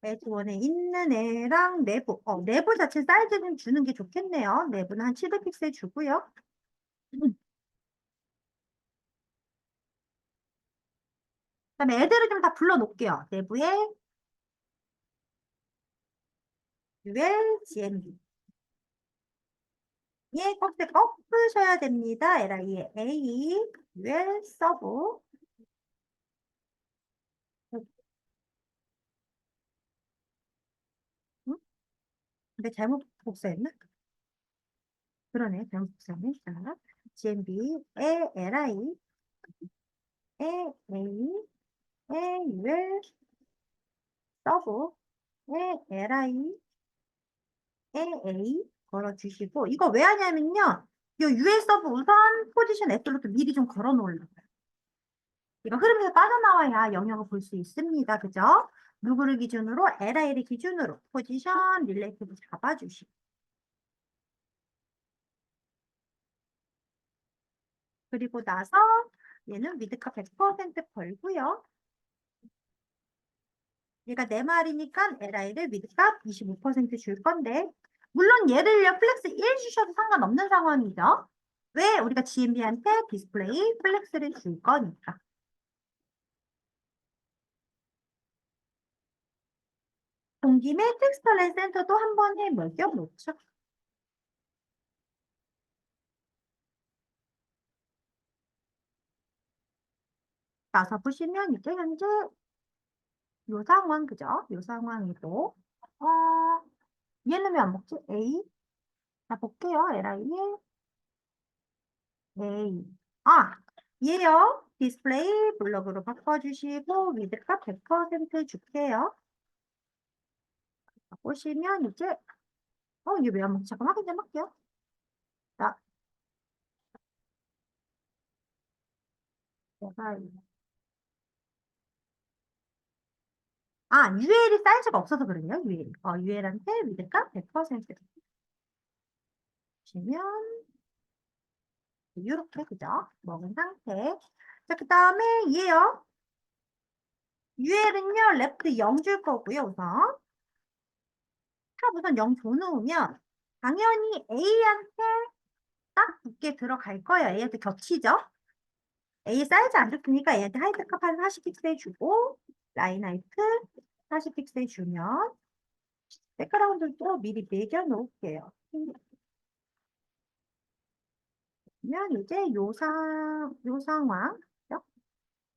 H1에 있는 애랑 내부 자체 사이즈는 주는 게 좋겠네요. 내부는 한 700픽셀 주고요. 그다음에 애들을 좀 다 불러 놓을게요. 내부에 UL, GMB. 예, 껍질 꺾으셔야 됩니다. LI에 A, UL, 서브. 응? 근데 잘못 복사했나? 그러네, 잘못 복사했네. 자, GMB, 에, LI, 에, A, 에, UL, 서브, 에, LI, A 걸어주시고 이거 왜 하냐면요. 이 UL 서브 우선 포지션 앱솔루트 미리 좀 걸어 놓으려고요. 이거 흐름에서 빠져나와야 영역을 볼 수 있습니다. 그죠? 누구를 기준으로? LI를 기준으로 포지션 릴레이티브 잡아주시고 그리고 나서 얘는 미드카 100% 걸고요. 얘가 내 말이니까 LI를 미드값 25%줄 건데 물론 얘를요 플렉스 1 주셔도 상관없는 상황이죠. 왜? 우리가 GMB한테 디스플레이 플렉스를 줄 거니까. 온 김에 텍스트 센터도 한번 해먹여놓죠. 나서 보시면 이제 현재 요 상황, 그죠? 요 상황이고, 어, 얘는 왜 안 먹지? A? 자, 볼게요. LI에 A. 아, 얘요. 디스플레이 블럭으로 바꿔주시고 위드값 100% 줄게요. 보시면 이제 이게 왜 안 먹지? 잠깐 확인 좀 할게요. 자, 제가 UL이 사이즈가 없어서 그러네요. UL. UL한테 위드값 100% 주시면 이렇게 그죠? 먹은 상태. 자, 그 다음에 얘요. UL은요, 레프트 0 줄 거고요, 우선. 탑 우선 0 줘놓으면 당연히 A한테 딱 붙게 들어갈 거예요. A한테 겹치죠? A 사이즈 안 좋으니까 A한테 하이트 값 한 40픽셀 주고 라인 하이트 40픽셀 주면 백그라운드도 미리 매겨 놓을게요. 그러면 이제 요 상황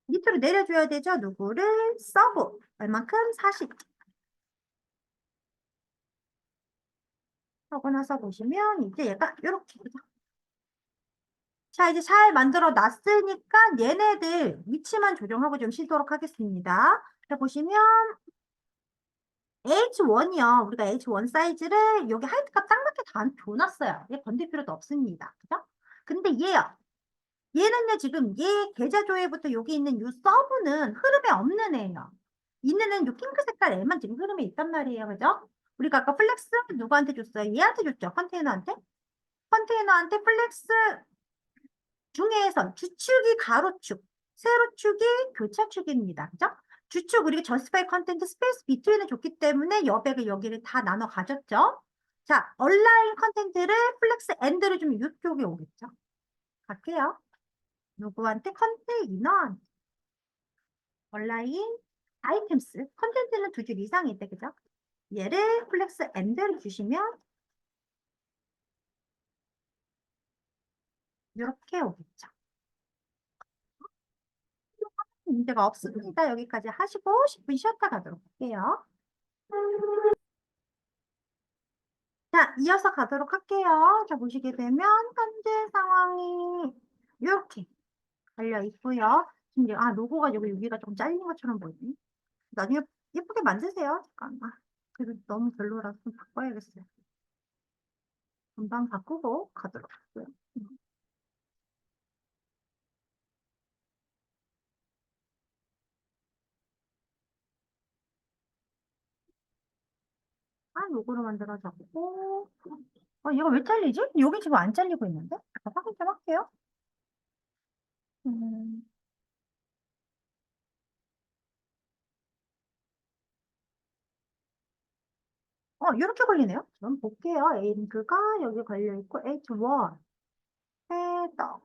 밑으로 내려줘야 되죠? 누구를? 서브. 얼만큼? 40. 하고 나서 보시면 이제 얘가 이렇게. 자, 이제 잘 만들어 놨으니까 얘네들 위치만 조정하고 좀 쉬도록 하겠습니다. 자, 보시면 H1이요. 우리가 H1 사이즈를 여기 하이트 값 딱 맞게 다 줘놨어요. 얘 건들 필요도 없습니다. 그죠? 근데 얘요. 얘는요, 지금 얘 계좌 조회부터 여기 있는 요 서브는 흐름에 없는 애예요. 있는 애는 요 핑크 색깔 애만 지금 흐름에 있단 말이에요. 그죠? 우리가 아까 플렉스 누구한테 줬어요? 얘한테 줬죠? 컨테이너한테? 컨테이너한테 플렉스 중에서 주축이 가로축, 세로축이 교차축입니다. 그죠? 주축, 그리고 저스파이 컨텐트 스페이스 비트윈을 줬기 때문에 여백을 여기를 다 나눠 가졌죠? 자, 얼라인 컨텐트를 플렉스 엔드를 좀 이쪽에 오겠죠? 갈게요. 누구한테? 컨테이너, 얼라인, 아이템스. 컨텐츠는 두 줄 이상이 있대, 그죠? 얘를 플렉스 엔드를 주시면 이렇게 오겠죠. 문제가 없습니다. 여기까지 하시고 10분 쉬었다 가도록 할게요. 자, 이어서 가도록 할게요. 자, 보시게 되면 현재 상황이 이렇게 달려 있고요. 근데 로고가 여기가 좀 잘린 것처럼 보이네. 나중에 예쁘게 만드세요. 잠깐만. 그래도 너무 별로라서 좀 바꿔야겠어요. 금방 바꾸고 가도록 할게요. 로고로 만들어졌고. 얘가 왜 잘리지? 여기 지금 안 잘리고 있는데? 잠깐 확인 좀 할게요. 음, 이렇게 걸리네요. 그럼 볼게요. A 링크가 여기 걸려있고, H1, 헤더.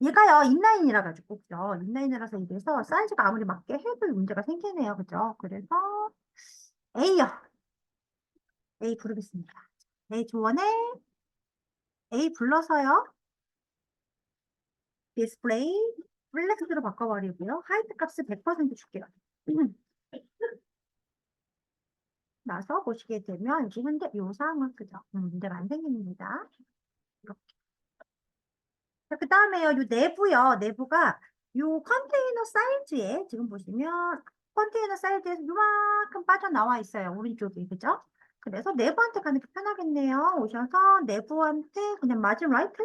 얘가요, 인라인이라 가지고, 그죠? 인라인이라서 이래서 사이즈가 아무리 맞게 해도 문제가 생기네요. 그죠? 그래서 A요. A 부르겠습니다. H1에 A 불러서요. 디스플레이 플렉스로 바꿔버리고요. 하이트 값을 100% 줄게요. 나서 보시게 되면 이게 현재 요 상황 그죠? 문제가 안 생깁니다. 이렇게. 그 다음에요, 요 내부요. 내부가 요 컨테이너 사이즈에 지금 보시면 컨테이너 사이즈에서 요만큼 빠져나와 있어요. 오른쪽이 그죠? 그래서 내부한테 가는 게 편하겠네요. 오셔서 내부한테 그냥 마진 라이트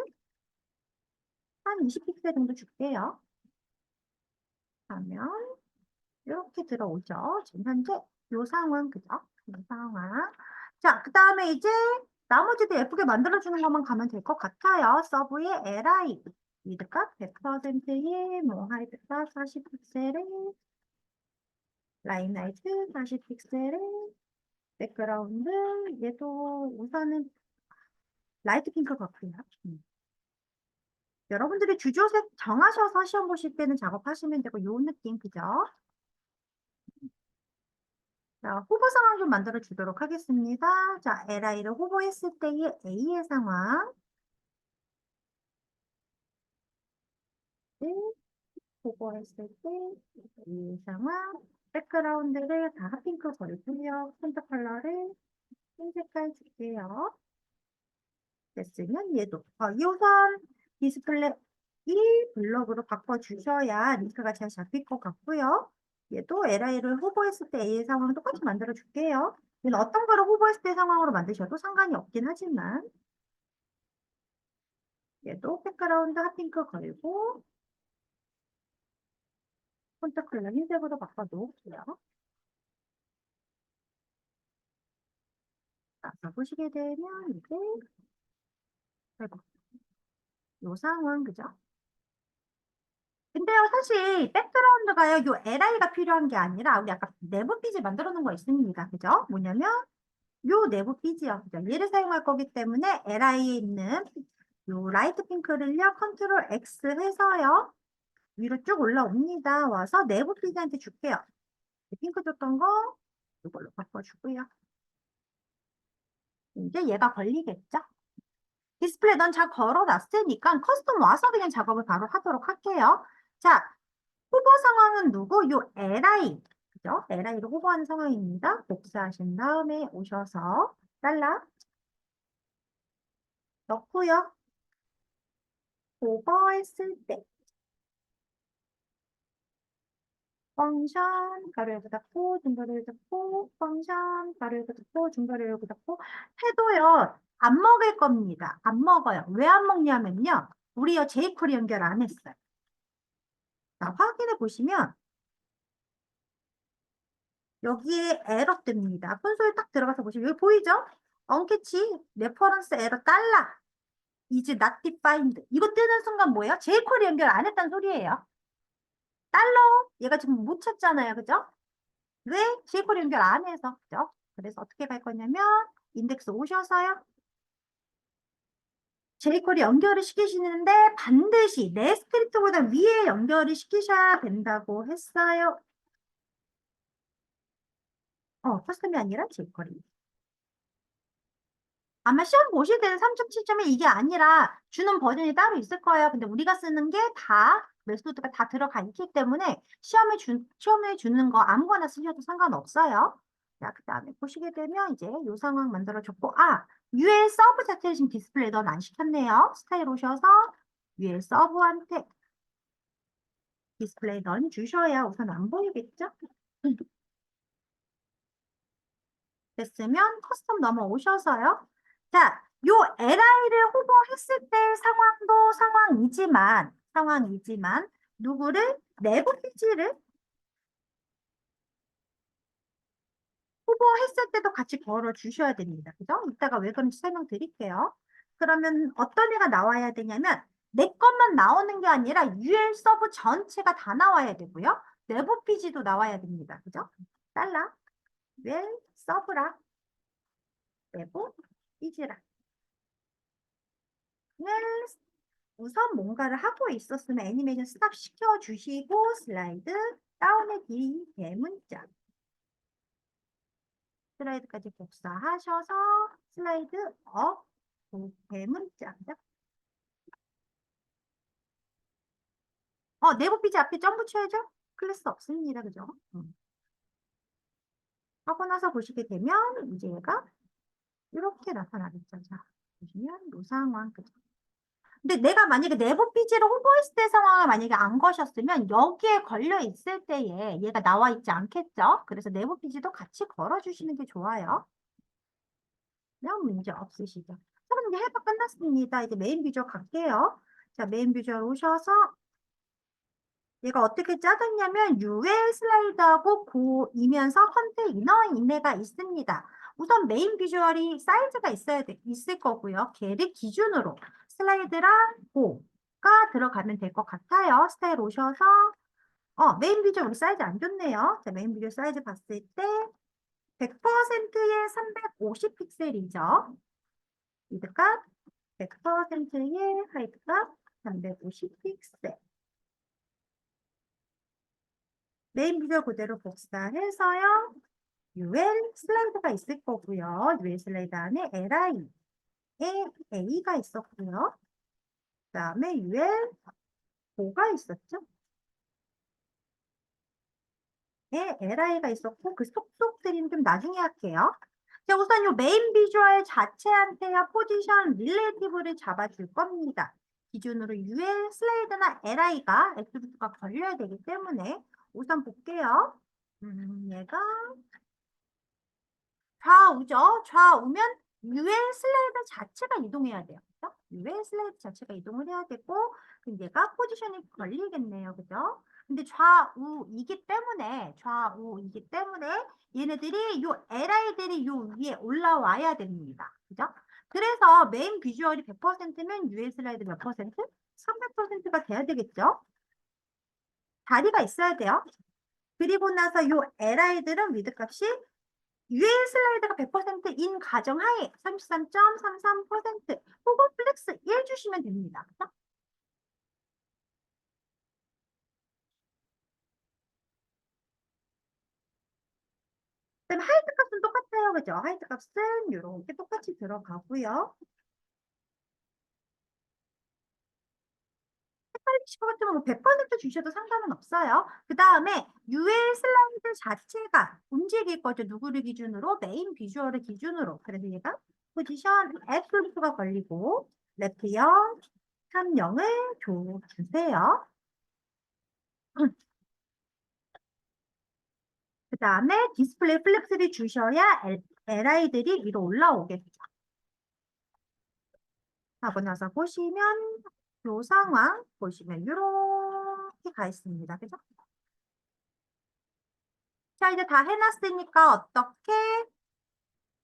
한 20픽셀 정도 줄게요. 하면 이렇게 들어오죠. 지금 현재 요 상황, 그죠? 요 상황. 자, 그 다음에 이제 나머지도 예쁘게 만들어주는 것만 가면 될 것 같아요. 서브의 li, 위드값 100%에 뭐 하이드값 40픽셀에 라인 하이트 40픽셀에 백그라운드 얘도 우선은 라이트 핑크 같고요. 여러분들이 주조색 정하셔서 시험 보실 때는 작업하시면 되고 요 느낌 그죠? 자, 후보 상황 좀 만들어 주도록 하겠습니다. 자, LI를 후보했을 때의 A의 상황. 네, 후보했을 때 A의 상황. 백그라운드를 다 핫핑크 걸고요. 폰트 컬러를 흰 색깔 줄게요. 됐으면 얘도. 이 우선 디스플레이 이 블럭으로 바꿔주셔야 링크가 잘 잡힐 것 같고요. 얘도 LI를 호버했을 때 A의 상황 똑같이 만들어 줄게요. 얘는 어떤 거를 호버했을 때 상황으로 만드셔도 상관이 없긴 하지만 얘도 백그라운드 핫핑크 걸고 폰트 컬러 흰색으로 바꿔놓을게요. 자, 보시게 되면 이제 아이고, 요 상황 그죠? 근데요, 사실 백그라운드가요, 요 LI가 필요한 게 아니라 우리 아까 내부 삐지 만들어 놓은 거 있습니다. 그죠? 뭐냐면 요 내부 삐지요. 그죠? 얘를 사용할 거기 때문에 LI에 있는 요 라이트 핑크를요, 컨트롤 X 해서요, 위로 쭉 올라옵니다. 와서 내부 삐지한테 줄게요. 핑크 줬던 거 이걸로 바꿔주고요. 이제 얘가 걸리겠죠? 디스플레이 넌 잘 걸어놨으니까 커스텀 와서 그냥 작업을 바로 하도록 할게요. 자, 후보 상황은 누구? 요 LI. 그죠? LI로 후보하는 상황입니다. 복사하신 다음에 오셔서 잘라 넣고요. 오버했을 때 펑션 가로 열고 닫고 중괄호 열고 닫고 펑션 가로 열고 닫고 중괄호 열고 닫고 해도요. 안 먹을 겁니다. 안 먹어요. 왜 안 먹냐면요. 우리요 jQuery 연결 안 했어요. 자, 확인해 보시면 여기에 에러 뜹니다. 콘솔 딱 들어가서 보시면 여기 보이죠? 언캐치 레퍼런스 에러 달러 is not defined. 이거 뜨는 순간 뭐예요? jQuery 연결 안 했다는 소리예요. 달러 얘가 지금 못 찾잖아요. 그죠? 왜? jQuery 연결 안 해서. 그죠? 그래서 어떻게 갈 거냐면 인덱스 오셔서요. jQuery 연결을 시키시는데 반드시 내 스크립트보다 위에 연결을 시키셔야 된다고 했어요. 커스텀이 아니라 jQuery. 아마 시험 보실 때는 3.7.1 이게 아니라 주는 버전이 따로 있을 거예요. 근데 우리가 쓰는 게 다 메소드가 다 들어가 있기 때문에 시험에 주는 거 아무거나 쓰셔도 상관없어요. 자, 그 다음에 보시게 되면 이제 이 상황 만들어줬고, UL 서브 자체를 지금 디스플레이 넌 안 시켰네요. 스타일 오셔서 UL 서브한테 디스플레이 넌 주셔야 우선 안 보이겠죠? 됐으면 커스텀 넘어오셔서요. 자, 요 LI를 후보했을 때 상황이지만 누구를 내부 피지를 후보했을 때도 같이 걸어 주셔야 됩니다. 그죠? 이따가 왜 그런지 설명드릴게요. 그러면 어떤 애가 나와야 되냐면 내 것만 나오는 게 아니라 UL 서브 전체가 다 나와야 되고요. 내부 피지도 나와야 됩니다. 그죠? 달라, UL 서브랑 내부 피지랑 우선 뭔가를 하고 있었으면 애니메이션 스탑 시켜주시고 슬라이드 다운의 길이 대문자 슬라이드까지 복사하셔서 슬라이드 업 대문자 내부 피지 앞에 점 붙여야죠? 클래스 없습니다. 그죠? 하고 나서 보시게 되면 이제 얘가 이렇게 나타나겠죠. 자, 보시면 이 상황 그죠? 근데 내가 만약에 내부 피지를 홍보했을 때 상황을 만약에 안 거셨으면 여기에 걸려 있을 때에 얘가 나와 있지 않겠죠? 그래서 내부 피지도 같이 걸어주시는 게 좋아요. 그냥 문제 없으시죠? 자, 그럼 이제 해석 끝났습니다. 이제 메인 비주얼 갈게요. 자, 메인 비주얼 오셔서 얘가 어떻게 짜졌냐면 UL 슬라이드하고 고이면서 컨테 이너 인내가 있습니다. 우선 메인 비주얼이 사이즈가 있을 거고요. 걔를 기준으로 슬라이드랑 고가 들어가면 될 것 같아요. 스타일 오셔서 메인 비주얼 우리 사이즈 안 좋네요. 자, 메인 비주얼 사이즈 봤을 때 100%에 350 픽셀이죠. 위드값 100%에 하이트값 350 픽셀. 메인 비주얼 그대로 복사해서요. UL 슬라이드가 있을 거고요. UL 슬라이드 안에 LI에 A가 있었고요. 그 다음에 UL O가 있었죠. LI가 있었고 그 속속들이는 좀 나중에 할게요. 자, 우선 요 메인 비주얼 자체한테요. 포지션 릴레이티브를 잡아줄 겁니다. 기준으로 UL 슬라이드나 LI가 애트리뷰트가 걸려야 되기 때문에 우선 볼게요. 얘가 좌우죠. 좌우면 UL 슬라이드 자체가 이동해야 돼요. 그죠? UL 슬라이드 자체가 이동을 해야 되고, 근데 얘가 포지션이 걸리겠네요. 그죠? 근데 좌우이기 때문에 얘네들이 요 LI들이 요 위에 올라와야 됩니다. 그죠? 그래서 메인 비주얼이 100%면 UL 슬라이드 몇 퍼센트? 300%가 돼야 되겠죠? 다리가 있어야 돼요. 그리고 나서 요 LI들은 위드 값이 UL 슬라이드가 100%인 가정하에 33.33% 혹은 플렉스 1 주시면 됩니다. 그죠? 그다음에 하이트 값은 똑같아요. 그죠? 하이트 값은 이렇게 똑같이 들어가고요. 헷갈리실 것 같으면 100% 주셔도 상관은 없어요. 그 다음에 UL 슬라이드 자체가 움직일 거죠. 누구를 기준으로? 메인 비주얼을 기준으로. 그래서 얘가 포지션 F2가 걸리고 레프트 0, 3, 0을 줘주세요. 그 다음에 디스플레이 플렉스를 주셔야 LI들이 위로 올라오겠죠. 하고 나서 보시면 요 상황 보시면 이렇게 가 있습니다. 그죠? 자, 이제 다 해놨으니까 어떻게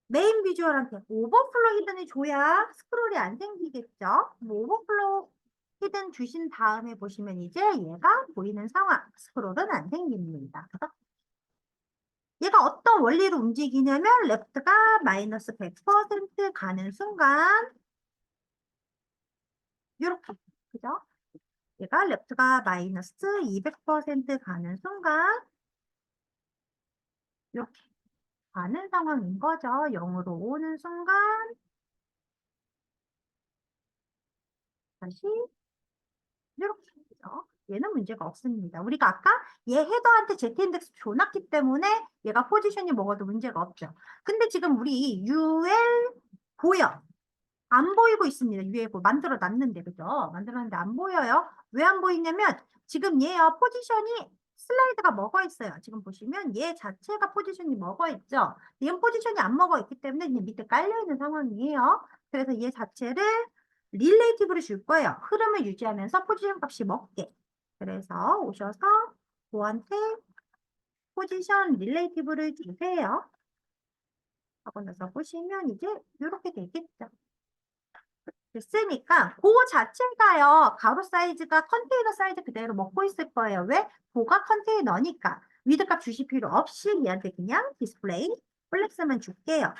메인 비주얼한테 오버플로 히든을 줘야 스크롤이 안 생기겠죠? 오버플로 히든 주신 다음에 보시면 이제 얘가 보이는 상황, 스크롤은 안 생깁니다. 그죠? 얘가 어떤 원리로 움직이냐면 레프트가 마이너스 100% 가는 순간 이렇게 그죠? 얘가 레프트가 마이너스 200% 가는 순간 이렇게 가는 상황인 거죠. 0으로 오는 순간 다시 이렇게 되죠. 얘는 문제가 없습니다. 우리가 아까 얘 헤더한테 Z-인덱스 줘놨기 때문에 얘가 포지션이 먹어도 문제가 없죠. 근데 지금 우리 UL 보여. 안 보이고 있습니다. UL 만들어 놨는데, 그죠? 만들었는데 안 보여요. 왜 안 보이냐면 지금 얘요. 포지션이 슬라이드가 먹어 있어요. 지금 보시면 얘 자체가 포지션이 먹어 있죠. 얘는 포지션이 안 먹어 있기 때문에 그냥 밑에 깔려 있는 상황이에요. 그래서 얘 자체를 릴레이티브를 줄 거예요. 흐름을 유지하면서 포지션 값이 먹게. 그래서 오셔서 고한테 포지션 릴레이티브를 주세요. 하고 나서 보시면 이제 이렇게 되겠죠. 됐으니까 그 자체가요. 가로 사이즈가 컨테이너 사이즈 그대로 먹고 있을 거예요. 왜? 고가 컨테이너니까. 위드 값 주실 필요 없이 얘한테 그냥 디스플레이 플렉스만 줄게요.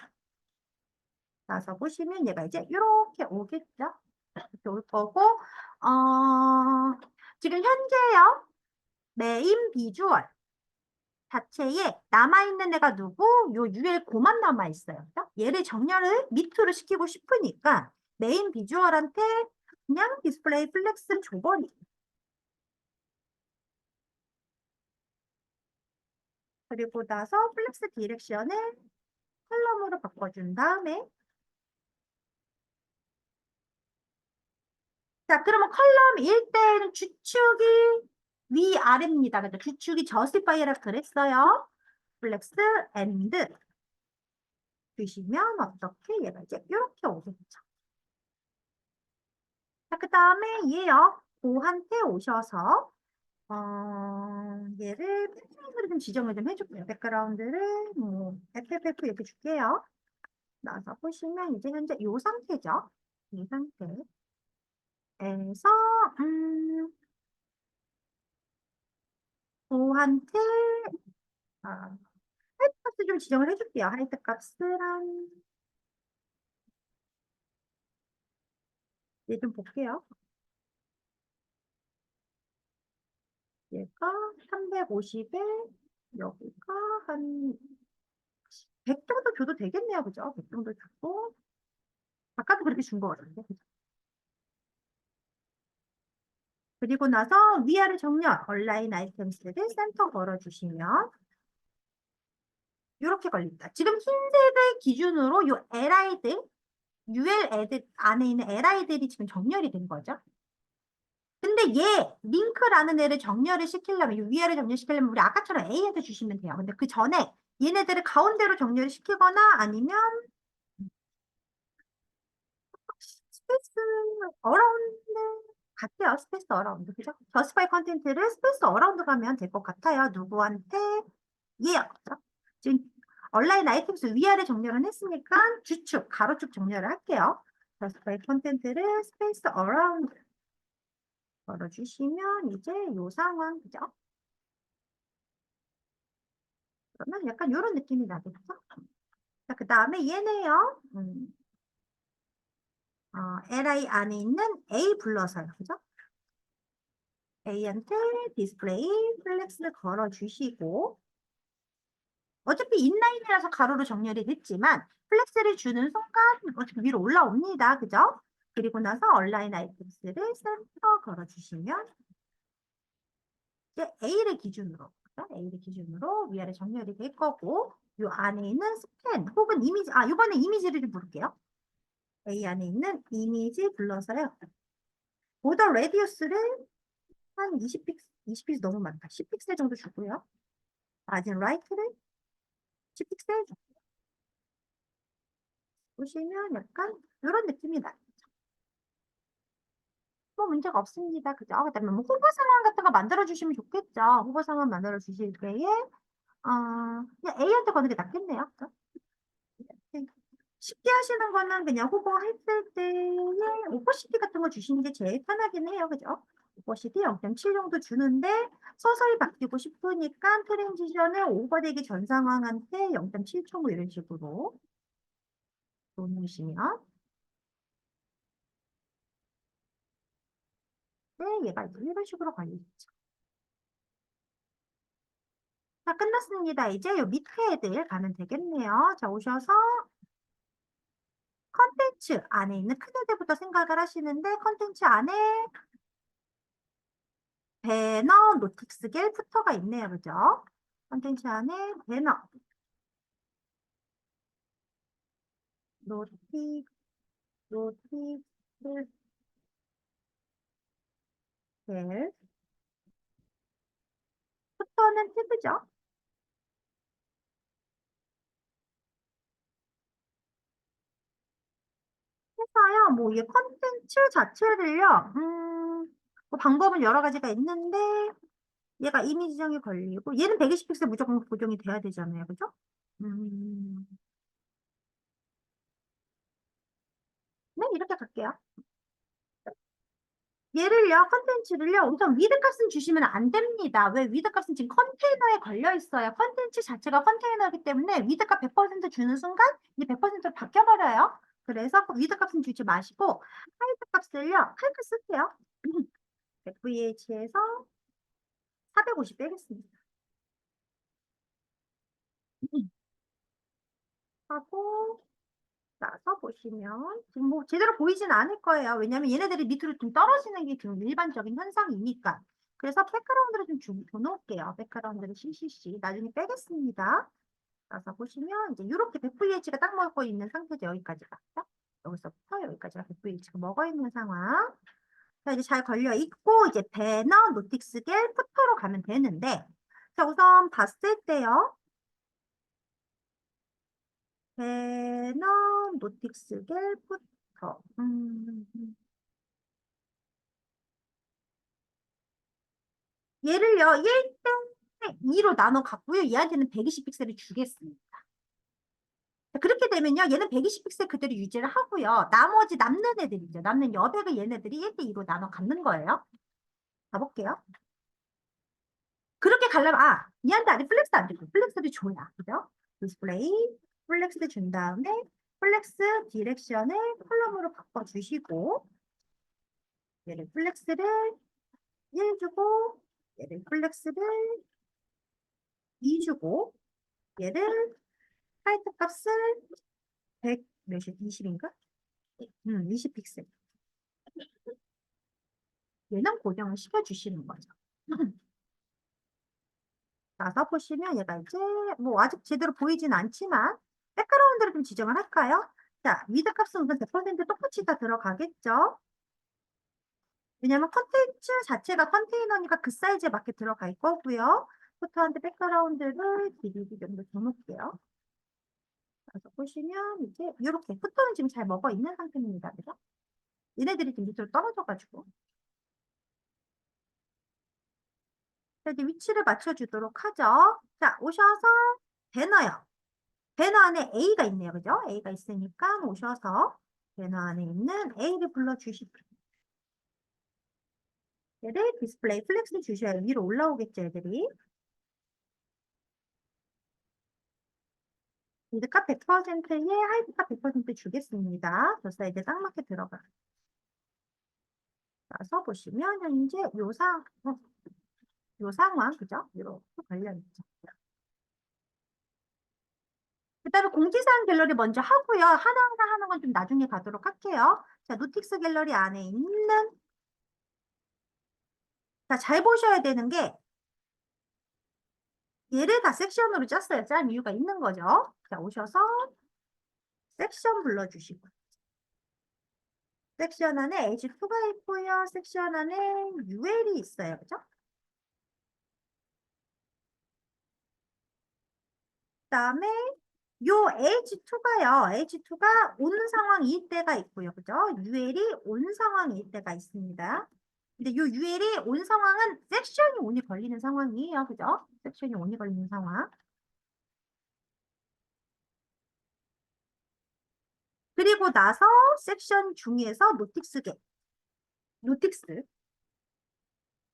나서 보시면 얘가 이제 이렇게 오겠죠. 이렇게 올 거고 지금 현재요. 메인 비주얼 자체에 남아있는 애가 누구? 요 UL 고만 남아있어요. 얘를 정렬을 밑으로 시키고 싶으니까 메인 비주얼한테 그냥 디스플레이 플렉스를 줘버리고 그리고 나서 플렉스 디렉션을 컬럼으로 바꿔준 다음에 자 그러면 컬럼 1대는 주축이 위아래입니다. 그래서 주축이 저스티파이라 그랬어요. 플렉스 엔드 주시면 어떻게 얘가 이제 이렇게 오겠죠. 자, 그 다음에 얘요. 고한테 오셔서 얘를 패턴으로 좀 지정을 좀 해줄게요. 백그라운드를 뭐 FFF 이렇게 줄게요. 나서 보시면 이제 현재 이 상태죠. 이 상태에서 고한테 아, 하이트 값을 좀 지정을 해줄게요. 하이트 값을 얘 좀 볼게요. 얘가 350에 여기가 한 100 정도 줘도 되겠네요. 그죠? 100 정도 주고 아까도 그렇게 준 거 같은데. 그죠? 그리고 나서 위아래 정렬, 온라인 아이템스를 센터 걸어주시면 이렇게 걸립니다. 지금 흰색을 기준으로 요 LI들, UL 애들 안에 있는 LI들이 지금 정렬이 된 거죠. 근데 얘 링크라는 애를 정렬을 시키려면 이 위아래 정렬시키려면 우리 아까처럼 A한테 주시면 돼요. 근데 그 전에 얘네들을 가운데로 정렬을 시키거나 아니면 스페이스 어라운드 같아요. 스페이스 어라운드 그죠? 저스파이 컨텐츠를 스페이스 어라운드 가면 될 것 같아요. 누구한테? 얘요. 그죠? 지금 온라인 아이템수 위아래 정렬은 했으니까 주축, 가로축 정렬을 할게요. 저스파이 컨텐츠를 스페이스 어라운드 걸어주시면 이제 요 상황 그죠? 그러면 약간 이런 느낌이 나겠죠? 자, 그 다음에 얘네요. li 안에 있는 a 불러서요. 그죠? a한테 디스플레이 플렉스를 걸어주시고 어차피 인라인이라서 가로로 정렬이 됐지만 플렉스를 주는 순간 어차피 위로 올라옵니다. 그죠? 그리고 나서 얼라인 아이템스를 센터 걸어주시면 이제 A를 기준으로 그죠? A를 기준으로 위아래 정렬이 될 거고 이 안에 있는 스캔 혹은 이미지 이번에 이미지를 좀 부를게요. A 안에 있는 이미지 불러서요. 보더 레디우스를 한 20픽셀, 20픽셀 너무 많다. 10픽셀 정도 주고요. 마진 라이트를 10픽셀 주고 보시면 약간 이런 느낌이 나요. 뭐 문제가 없습니다. 그죠? 그다음에 뭐 후보 상황 같은 거 만들어 주시면 좋겠죠. 후보 상황 만들어 주실 때에 그냥 A한테 거는 게 낫겠네요. 그죠? 네. 쉽게 하시는 거는 그냥 후보 했을 때에 오퍼시티 같은 거 주시는 게 제일 편하긴 해요. 그죠? 오퍼시티 0.7 정도 주는데 서서히 바뀌고 싶으니까 트랜지션을 오버되기 전 상황한테 0.7초 뭐 이런 식으로 놓으시면 네, 얘가 이제 이런 식으로 걸리죠. 자, 끝났습니다. 이제 요 밑에 애들 가면 되겠네요. 자, 오셔서 컨텐츠 안에 있는 큰 애들부터 생각을 하시는데 컨텐츠 안에 배너, 노틱스겔, 푸터가 있네요. 그죠? 컨텐츠 안에 배너, 노틱, 노틱스겔, 푸터는 태그죠? 해서요. 뭐, 이 컨텐츠 자체를요. 뭐 방법은 여러 가지가 있는데 얘가 이미지 지정이 걸리고 얘는 120픽셀 무조건 고정이 돼야 되잖아요. 그죠? 음, 네, 이렇게 갈게요. 얘를요, 컨텐츠를요, 우선 위드 값은 주시면 안 됩니다. 왜 위드 값은 지금 컨테이너에 걸려 있어요. 컨텐츠 자체가 컨테이너이기 때문에 위드 값 100% 주는 순간 이 100%로 바뀌어버려요. 그래서 위드 값은 주지 마시고 하이드 값을요, 칼크 쓸게요. FEH에서 450 빼겠습니다. 하고 나서 보시면 지금 뭐 제대로 보이진 않을 거예요. 왜냐하면 얘네들이 밑으로 좀 떨어지는 게 지금 일반적인 현상이니까. 그래서 백그라운드를 좀 줘놓을게요. 백그라운드를 CCC. 나중에 빼겠습니다. 나서 보시면 이제 이렇게 100VH가 딱 먹고 있는 상태죠. 여기까지가. 여기서부터 여기까지가 100VH가 먹어 있는 상황. 자, 이제 잘 걸려 있고 이제 배너, 노틱스겔, 푸터로 가면 되는데 자, 우선 봤을 때요. 배너, 노틱스겔, 푸터. 얘를요, 1대 2로 나눠 갖고요. 얘한테는 120픽셀을 주겠습니다. 그렇게 되면요. 얘는 120픽셀 그대로 유지를 하고요. 나머지 남는 애들이죠. 남는 여백을 얘네들이 1대 2로 나눠 갖는 거예요. 가볼게요. 그렇게 가려면, 얘한테 아직 플렉스 안 주고, 플렉스를 줘야. 그죠? 디스플레이, 플렉스 준 다음에, 플렉스 디렉션을 컬럼으로 바꿔주시고, 얘를 플렉스를 1 주고, 얘를 플렉스를 2 주고, 얘를 하이트 값을 100 몇이 20인가? 20픽셀. 얘는 고정을 시켜주시는 거죠. 나서 보시면 얘가 이제 뭐 아직 제대로 보이진 않지만 백그라운드를 좀 지정을 할까요? 자, 위드 값은 우선 100% 똑같이 다 들어가겠죠? 왜냐면 컨텐츠 자체가 컨테이너니까 그 사이즈에 맞게 들어갈 거고요. 포토한테 백그라운드를 길이 정도 줘놓을게요. 그래서 보시면 이제 이렇게 포토는 지금 잘 먹어 있는 상태입니다. 그죠? 얘네들이 지금 밑으로 떨어져가지고. 자, 이제 위치를 맞춰주도록 하죠. 자, 오셔서 배너요. 배너 안에 A가 있네요. 그죠? A가 있으니까 오셔서 배너 안에 있는 A를 불러주시고 얘를 디스플레이 플렉스 주셔야 위로 올라오겠죠, 애들이. 위드값 100%에 하이드값 100% 주겠습니다. 저 사이즈 딱 맞게 들어가. 서 보시면 현재 요 상황, 그죠? 이렇게 걸려있죠. 그 다음에 공지사항 갤러리 먼저 하고요. 하나하나 하는 건 좀 나중에 가도록 할게요. 자, 노틱스 갤러리 안에 있는, 자, 잘 보셔야 되는 게, 얘를 다 섹션으로 짰어요. 짠 이유가 있는 거죠. 자, 오셔서 섹션 불러주시고. 섹션 안에 H2가 있고요. 섹션 안에 UL이 있어요. 그죠? 그다음에 요 H2가 온 상황일 때가 있고요. 그죠? UL이 온 상황일 때가 있습니다. 근데 요 UL이 온 상황은 섹션이 온이 걸리는 상황이에요. 그죠? 섹션이 온이 걸리는 상황. 그리고 나서 섹션 중에서 노틱스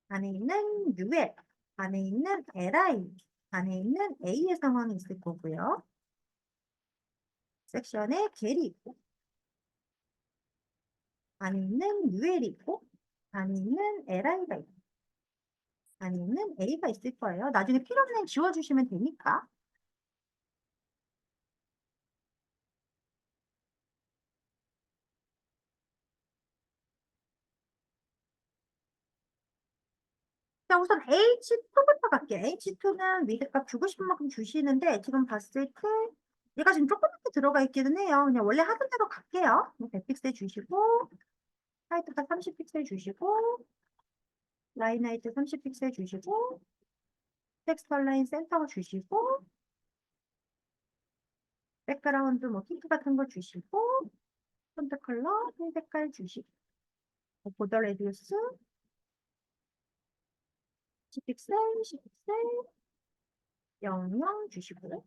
안에 있는 UL, 안에 있는 LI, 안에 있는 A의 상황이 있을 거고요. 섹션에 겔이 있고, 안에 있는 UL이 있고, 안에 있는 LI가 있고, 안에 있는 A가 있을 거예요. 나중에 필요 없는 지워주시면 되니까. 자, 우선 H2부터 갈게요. H2는 미드값 주고 싶은 만큼 주시는데, 지금 봤을 때, 얘가 지금 조그맣게 들어가 있기는 해요. 그냥 원래 하던 대로 갈게요. 100픽셀 주시고, 하이트값 30픽셀 주시고, 라인 하이트 30픽셀 주시고, 텍스트 라인 센터 주시고, 백그라운드 뭐 틴트 같은 거 주시고, 폰트 컬러, 흰 색깔 주시고, 보더 레디우스 10픽셀, 10픽셀, 00 주시고,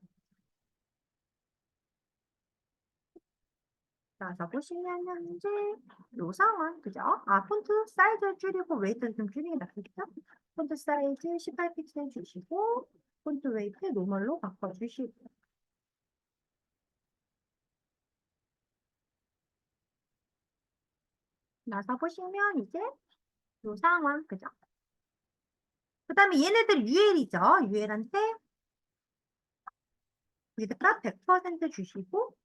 나서 보시면 현재 요 상황, 그죠? 아, 폰트 사이즈 줄이고 웨이트를 좀 줄이는 게 낫겠죠? 폰트 사이즈 18픽셀 주시고, 폰트 웨이트 노멀로 바꿔주시고, 나서 보시면 이제 요 상황, 그죠? 그 다음에 얘네들 UL이죠. UL한테 위드값 100% 주시고,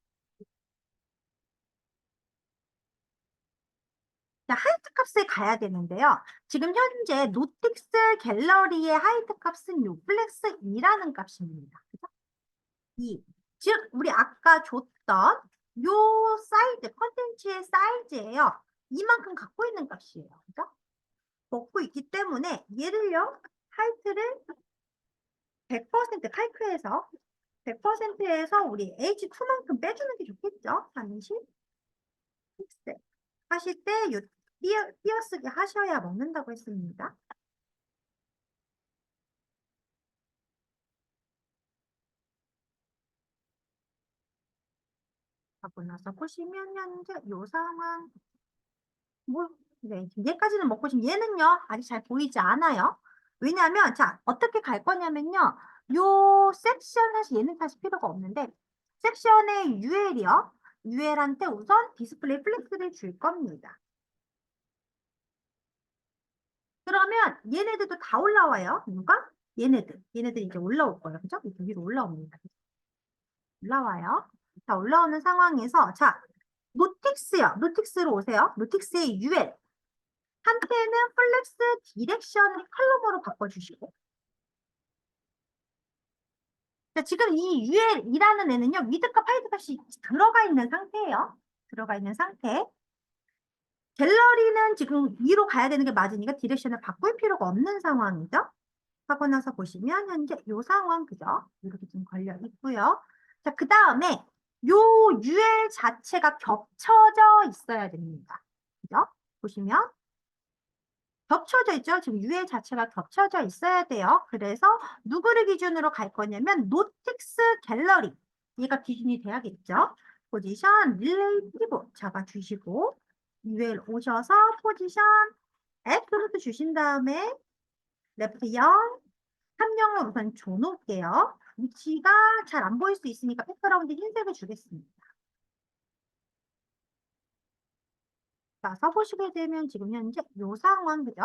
자, 하이트 값을 가야 되는데요. 지금 현재 노틱스 갤러리의 하이트 값은 요 플렉스 2라는 값입니다. 그죠? 2. 즉, 우리 아까 줬던 요 사이즈, 컨텐츠의 사이즈예요. 이만큼 갖고 있는 값이에요. 그죠? 먹고 있기 때문에 얘를요, 하이트를 100% 칼크해서 100%에서 우리 H2만큼 빼주는 게 좋겠죠? 30 픽셀. 하실 때 요 띄어쓰기 하셔야 먹는다고 했습니다. 하고 나서 보시면 현재 요 상황 뭐 네, 얘까지는 먹고 지금 얘는요 아직 잘 보이지 않아요. 왜냐하면 자 어떻게 갈 거냐면요. 요 섹션 사실 얘는 사실 필요가 없는데 섹션의 UL이요. UL한테 우선 디스플레이 플렉스를 줄 겁니다. 그러면 얘네들도 다 올라와요. 누가? 얘네들 이제 올라올 거예요. 그죠? 이렇게 위로 올라옵니다. 올라와요. 자, 올라오는 상황에서 자, 노틱스요. 노틱스로 오세요. 노틱스의 UL. 한때는 플렉스 디렉션 컬럼으로 바꿔주시고. 자, 지금 이 UL이라는 애는요. 위드값, 하이드값이 들어가 있는 상태예요. 들어가 있는 상태. 갤러리는 지금 위로 가야 되는 게 맞으니까 디렉션을 바꿀 필요가 없는 상황이죠. 하고 나서 보시면 현재 요 상황 그죠? 이렇게 좀 걸려 있고요. 자, 그 다음에 요 UL 자체가 겹쳐져 있어야 됩니다. 그죠? 보시면 겹쳐져 있죠? 지금 UL 자체가 겹쳐져 있어야 돼요. 그래서 누구를 기준으로 갈 거냐면 노틱스 갤러리. 얘가 기준이 돼야겠죠? 포지션 릴레이티브 잡아주시고 UL 오셔서 포지션 F로도 주신 다음에 레프트 0, 3명을 우선 줘놓을게요. 위치가 잘 안 보일 수 있으니까 백그라운드 흰색을 주겠습니다. 자, 써보시게 되면 지금 현재 요 상황, 그죠?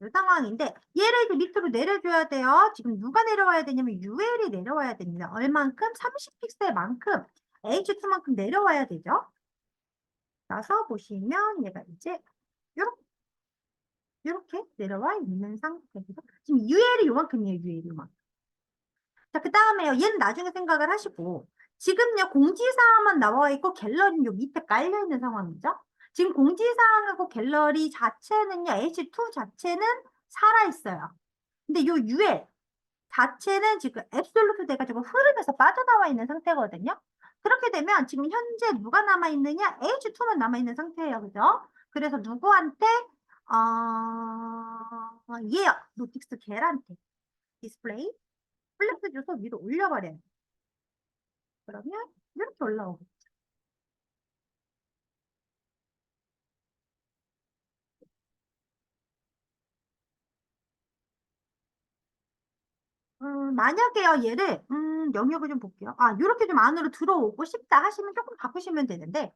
요 상황인데 얘를 이제 밑으로 내려줘야 돼요. 지금 누가 내려와야 되냐면 UL이 내려와야 됩니다. 얼만큼? 30픽셀만큼 H2만큼 내려와야 되죠. 그래서 보시면 얘가 이제 이렇게 내려와 있는 상태입니다. 지금 UL이 요만큼이에요. UL이 요만큼. 자, 그 다음에요. 얘는 나중에 생각을 하시고 지금요 공지사항만 나와 있고 갤러리는 요 밑에 깔려 있는 상황이죠. 지금 공지사항하고 갤러리 자체는요 H2 자체는 살아 있어요. 근데 요 UL 자체는 지금 앱솔루트 돼가지고 흐름에서 빠져나와 있는 상태거든요. 그렇게 되면 지금 현재 누가 남아있느냐? H2만 남아있는 상태예요. 그죠? 그래서 누구한테? 얘요. 노틱스 겔한테 디스플레이 플렉스 줘서 위로 올려버려요. 그러면 이렇게 올라오고. 만약에요, 얘를, 영역을 좀 볼게요. 이렇게 좀 안으로 들어오고 싶다 하시면 조금 바꾸시면 되는데,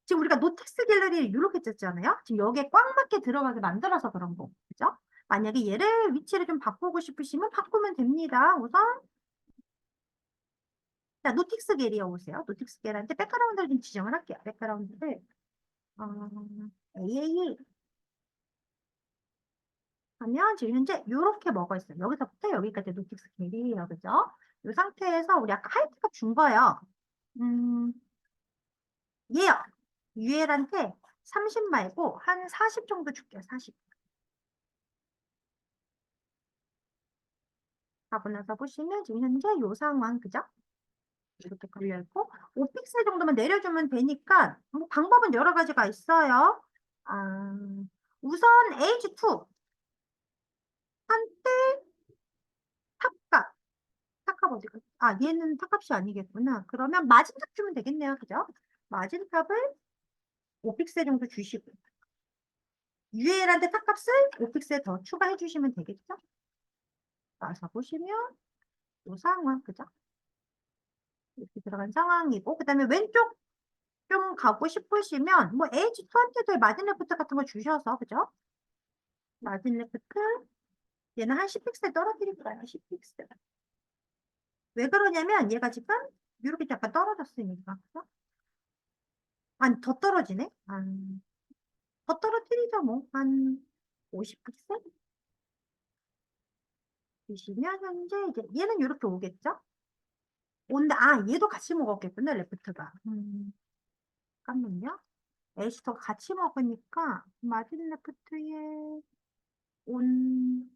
지금 우리가 노텍스 갤러리를 이렇게 짰잖아요. 지금 여기에 꽉 맞게 들어가게 만들어서 그런 거. 그죠? 만약에 얘를 위치를 좀 바꾸고 싶으시면 바꾸면 됩니다. 우선, 자, 노틱스 갤이어 오세요. 노틱스 갤한테 백그라운드를 좀 지정을 할게요. 백그라운드를, 어, AAE 하면 지금 현재 이렇게 먹어 있어요. 여기서부터 여기까지 노틱스 갤이에요. 그죠? 이 상태에서 우리 아까 하이트값 준 거예요. 음, 얘요. UL한테 30 말고 한 40 정도 줄게요. 40. 하고 나서 보시면 지금 현재 요 상황, 그죠? 이렇게 걸려있고 5픽셀 정도만 내려주면 되니까 뭐 방법은 여러 가지가 있어요. 아, 우선 H2 한때 탑값, 탑값 어디가? 얘는 탑값이 아니겠구나. 그러면 마진값 주면 되겠네요. 그죠? 마진값을 5픽셀 정도 주시고 UL한테 탑값을 5픽셀 더 추가해 주시면 되겠죠? 와서 보시면 요 상황, 그죠? 이렇게 들어간 상황이고 그 다음에 왼쪽 좀 가고 싶으시면 뭐 H2한테도 마진 레프트 같은 거 주셔서 그죠? 마진 레프트 얘는 한 10픽셀 떨어뜨릴 거예요. 10픽셀. 왜 그러냐면 얘가 지금 이렇게 약간 떨어졌으니까 그죠? 아니 더 떨어지네? 더 떨어뜨리죠 뭐. 한 50픽셀? 주시면 현재 이제 얘는 이렇게 오겠죠? 온데 얘도 같이 먹었겠구나 레프트가. 잠깐만요. 애쉬도 같이 먹으니까 마진 레프트에 온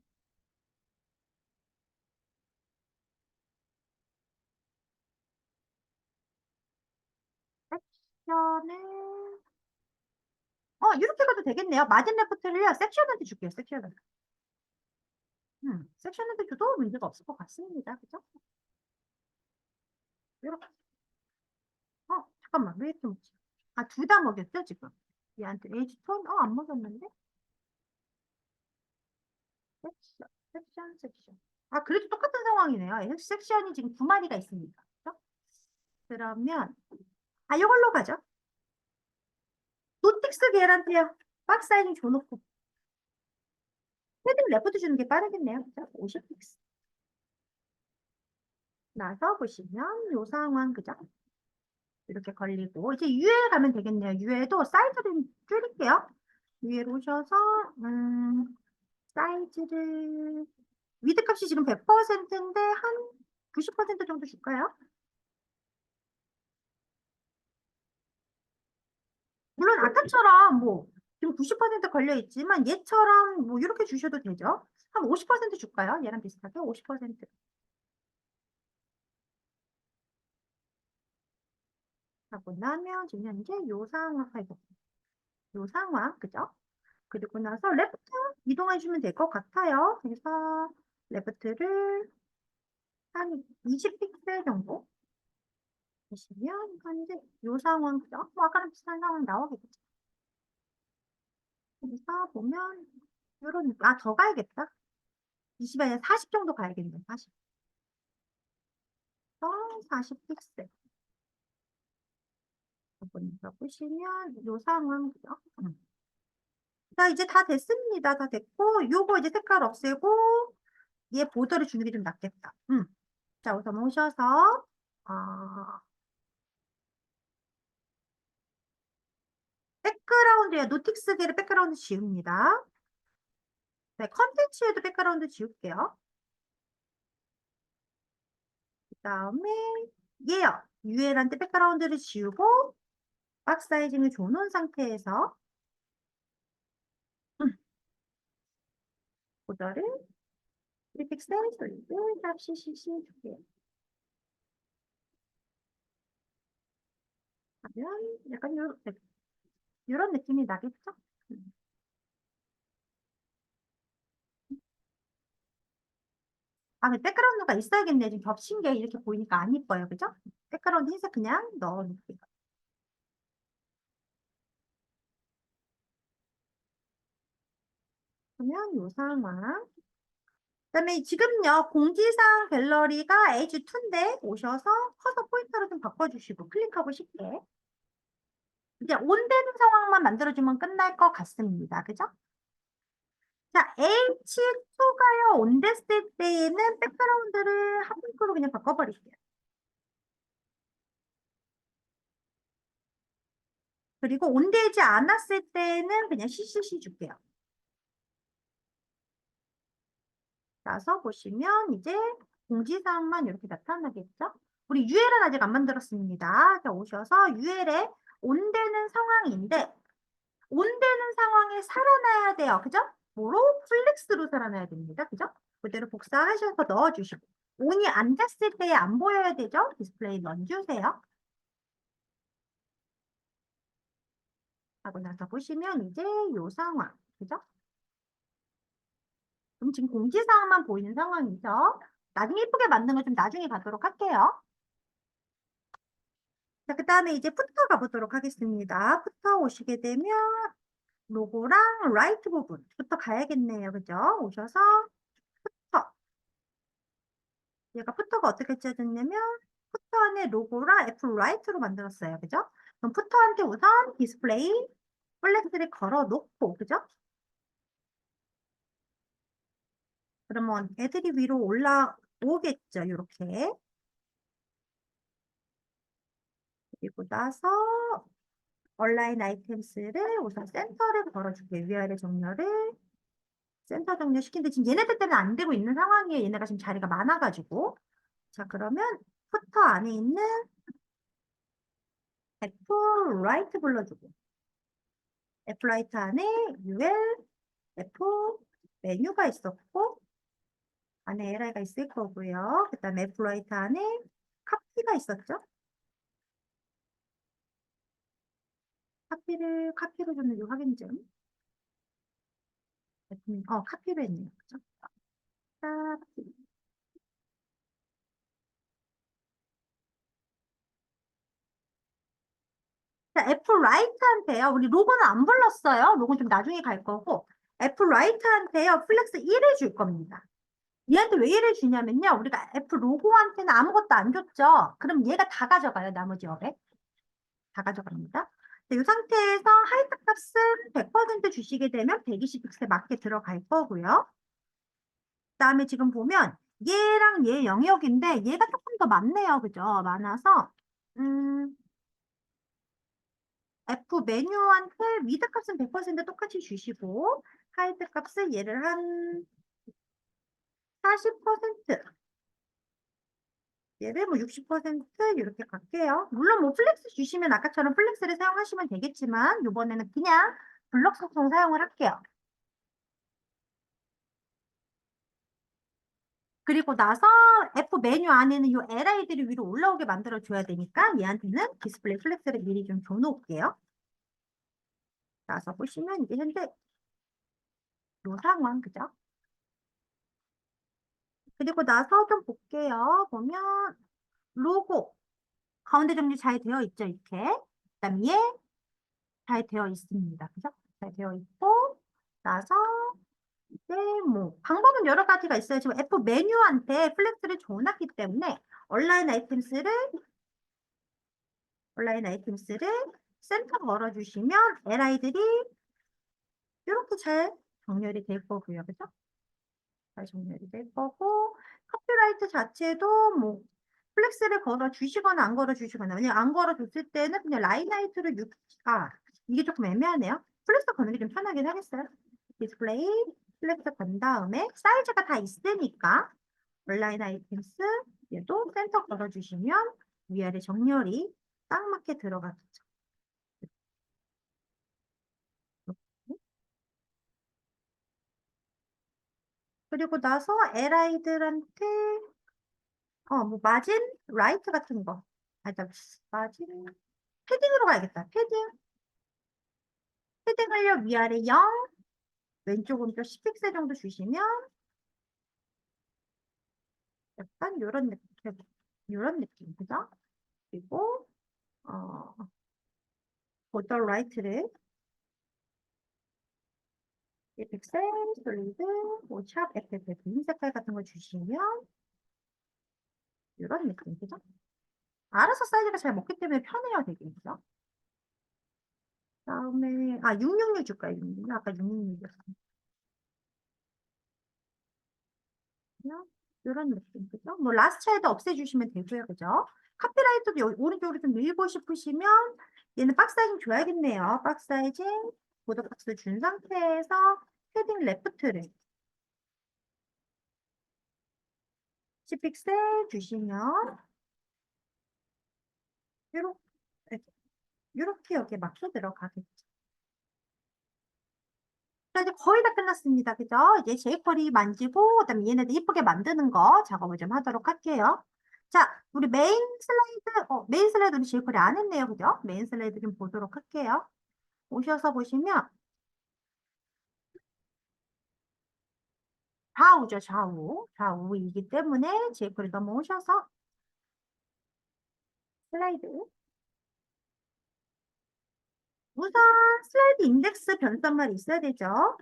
섹션을 이렇게 가도 되겠네요. 마진 레프트를요. 섹션한테 줄게요. 섹션한테. 섹션한테 줘도 문제가 없을 것 같습니다. 그죠? 이렇게. 잠깐만. 왜 이렇게 먹지? 둘 다 먹였죠, 지금? 얘한테 H2? 안 먹였는데? 섹션. 그래도 똑같은 상황이네요. 섹션이 지금 두 마리가 있습니다. 그죠? 그러면, 이걸로 가죠. 노틱스 계란트요. 박스 사이징 줘놓고. 헤딩 레포트 주는 게 빠르겠네요. 그죠? 50픽스. 나서 보시면 요 상황, 그죠? 이렇게 걸리고 이제 UL 가면 되겠네요. UL도 사이즈를 줄일게요. UL 오셔서 사이즈를 위드 값이 지금 100%인데 한 90% 정도 줄까요? 물론 아까처럼 뭐 지금 90% 걸려 있지만 얘처럼 뭐 이렇게 주셔도 되죠. 한 50% 줄까요? 얘랑 비슷하게 50% 하고 나면 지금 이제 요 상황 하고 요 상황 그죠? 그리고 나서 레프트 이동해 주면 될 것 같아요. 그래서 레프트를 한 20픽셀 정도 보시면 현재 요 상황 그죠? 뭐 아까랑 비슷한 상황 나오겠죠. 그래서 보면 요런 더 가야겠다. 20이 아니라 40 정도 가야겠네. 40. 40픽셀. 보니까 보시면 요 상황 그죠? 자, 이제 다 됐습니다. 다 됐고 요거 이제 색깔 없애고 얘 보더를 주는 게 좀 낫겠다. 자, 우선 오셔서 어, 백그라운드에 노틱스계를 백그라운드 지웁니다. 네, 컨텐츠에도 백그라운드 지울게요. 그 다음에 얘요. UL한테 백그라운드를 지우고 박스 사이징을 줘놓은 상태에서 보더를 1픽셀 솔리드 CCC 줄게요. 하면 약간 요런 느낌이 나겠죠? 음. 아, 근데 백그라운드가 있어야겠네. 지금 겹친 게 이렇게 보이니까 안 이뻐요. 그죠? 백그라운드 흰색 그냥 넣어놓을게요. 그러면 요 상황. 그다음에 지금요, 공지사항 갤러리가 에이지 2인데 오셔서 커서 포인터를 좀 바꿔주시고 클릭하고 쉽게. 이제 온되는 상황만 만들어주면 끝날 것 같습니다. 그죠? 자, H2가요, 온됐을 때에는 백그라운드를 하핑크로 그냥 바꿔버릴게요. 그리고 온되지 않았을 때는 그냥 CCC 줄게요. 나서 보시면 이제 공지사항만 이렇게 나타나겠죠? 우리 UL은 아직 안 만들었습니다. 자, 오셔서 UL에 온되는 상황인데 온되는 상황에 살아나야 돼요. 그죠? 뭐로? 플렉스로 살아나야 됩니다. 그죠? 그대로 복사하셔서 넣어주시고 온이 안 됐을 때 안 보여야 되죠? 디스플레이 넌 주세요. 하고 나서 보시면 이제 요 상황. 그죠? 그럼 지금 공지사항만 보이는 상황이죠? 나중에 예쁘게 만든 거 좀 나중에 가도록 할게요. 자, 그 다음에 이제 푸터 가보도록 하겠습니다. 푸터 오시게 되면 로고랑 라이트 부분부터 가야겠네요. 그죠? 오셔서 푸터. 얘가 푸터가 어떻게 짜졌냐면 푸터 안에 로고랑 애플 라이트로 만들었어요. 그죠? 그럼 푸터한테 우선 디스플레이 플렉스를 걸어 놓고, 그죠? 그러면 애들이 위로 올라오겠죠. 이렇게. 그리고 나서 온라인 아이템스를 우선 센터를 걸어줄게요. 위아래 정렬을 센터 정렬 시키는데 지금 얘네들 때문에 안 되고 있는 상황이에요. 얘네가 지금 자리가 많아가지고. 자, 그러면 푸터 안에 있는 애플 라이트 불러주고 애플 라이트 안에 UL 애플 메뉴가 있었고 안에 LI가 있을 거고요. 그 다음에 애플 라이트 안에 카피가 있었죠. 카피로 줬는지 확인 좀. 카피로 했네요. 그죠? 카피. 자, 애플 라이트한테요. 우리 로고는 안 불렀어요. 로고는 좀 나중에 갈 거고. 애플 라이트한테요. 플렉스 1을 줄 겁니다. 얘한테 왜 1을 주냐면요. 우리가 애플 로고한테는 아무것도 안 줬죠. 그럼 얘가 다 가져가요. 나머지 업에. 다 가져갑니다. 이 상태에서 하이트 값은 100% 주시게 되면 120픽셀 맞게 들어갈 거고요. 그다음에 지금 보면 얘랑 얘 영역인데 얘가 조금 더 많네요. 그죠? 많아서 F 메뉴한테 위드 값은 100% 똑같이 주시고 하이트 값은 얘를 한 40% 얘를 뭐 60% 이렇게 갈게요. 물론 뭐 플렉스 주시면 아까처럼 플렉스를 사용하시면 되겠지만 이번에는 그냥 블럭 속성 사용을 할게요. 그리고 나서 F 메뉴 안에는 이 LI들이 위로 올라오게 만들어 줘야 되니까 얘한테는 디스플레이 플렉스를 미리 좀 줘놓을게요. 나서 보시면 이게 현재 요 상황, 그죠? 그리고 나서 좀 볼게요. 보면 로고 가운데 정리 잘 되어 있죠, 이렇게. 그다음 위에 잘 되어 있습니다. 그죠? 잘 되어 있고 나서 이제 뭐 방법은 여러 가지가 있어요. 지금 F 메뉴한테 플렉스를 줘놨기 때문에 온라인 아이템스를 온라인 아이템스를 센터 걸어주시면 LI들이 이렇게 잘 정렬이 될 거고요. 그죠? 잘 정렬이 될 거고 커피라이트 자체도 뭐 플렉스를 걸어 주시거나 안 걸어 주시거나 왜냐면 안 걸어 줬을 때는 그냥 라인 하이트를 이게 조금 애매하네요. 플렉스 거는 게 좀 편하긴 하겠어요. 디스플레이 플렉스 건 다음에 사이즈가 다 있으니까 온라인 아이템스 얘도 센터 걸어 주시면 위아래 정렬이 딱 맞게 들어가겠죠. 그리고 나서 LI들한테 뭐 마진 라이트 같은 거. 마진 패딩으로 가야겠다. 패딩 활력 위아래 0, 왼쪽 오른쪽 10픽셀 정도 주시면 약간 요런 느낌, 그죠? 그리고 어 보더 라이트를 1픽셀 솔리드 뭐샵 FFF 흰 색깔 같은 거 주시면 요런 느낌, 그죠? 알아서 사이즈가 잘 먹기 때문에 편해요, 되게, 그죠? 다음에 666 줄까요? 666 아까 666이었어요. 이런 느낌, 그죠? 뭐 라스트 차이도 없애주시면 되고요, 그죠? 카피라이트도 오른쪽으로 좀 밀고 싶으시면 얘는 박스 사이징 줘야겠네요. 박스 사이징 보드 박스 준 상태에서 패딩 레프트를 10픽셀 주시면 이렇게 이렇게 여기에 맞춰 들어가겠죠. 자, 이제 거의 다 끝났습니다. 그죠? 이제 제이퀄이 만지고, 그다음에 얘네들 이쁘게 만드는 거 작업을 좀 하도록 할게요. 자, 우리 메인 슬라이드 우리 제이퀄이 안 했네요. 그죠? 메인 슬라이드 좀 보도록 할게요. 오셔서 보시면, 좌우죠, 좌우. 좌우이기 때문에 제이퀄이 넘어오셔서 슬라이드. 우선 슬라이드 인덱스 변수말이 있어야 되죠.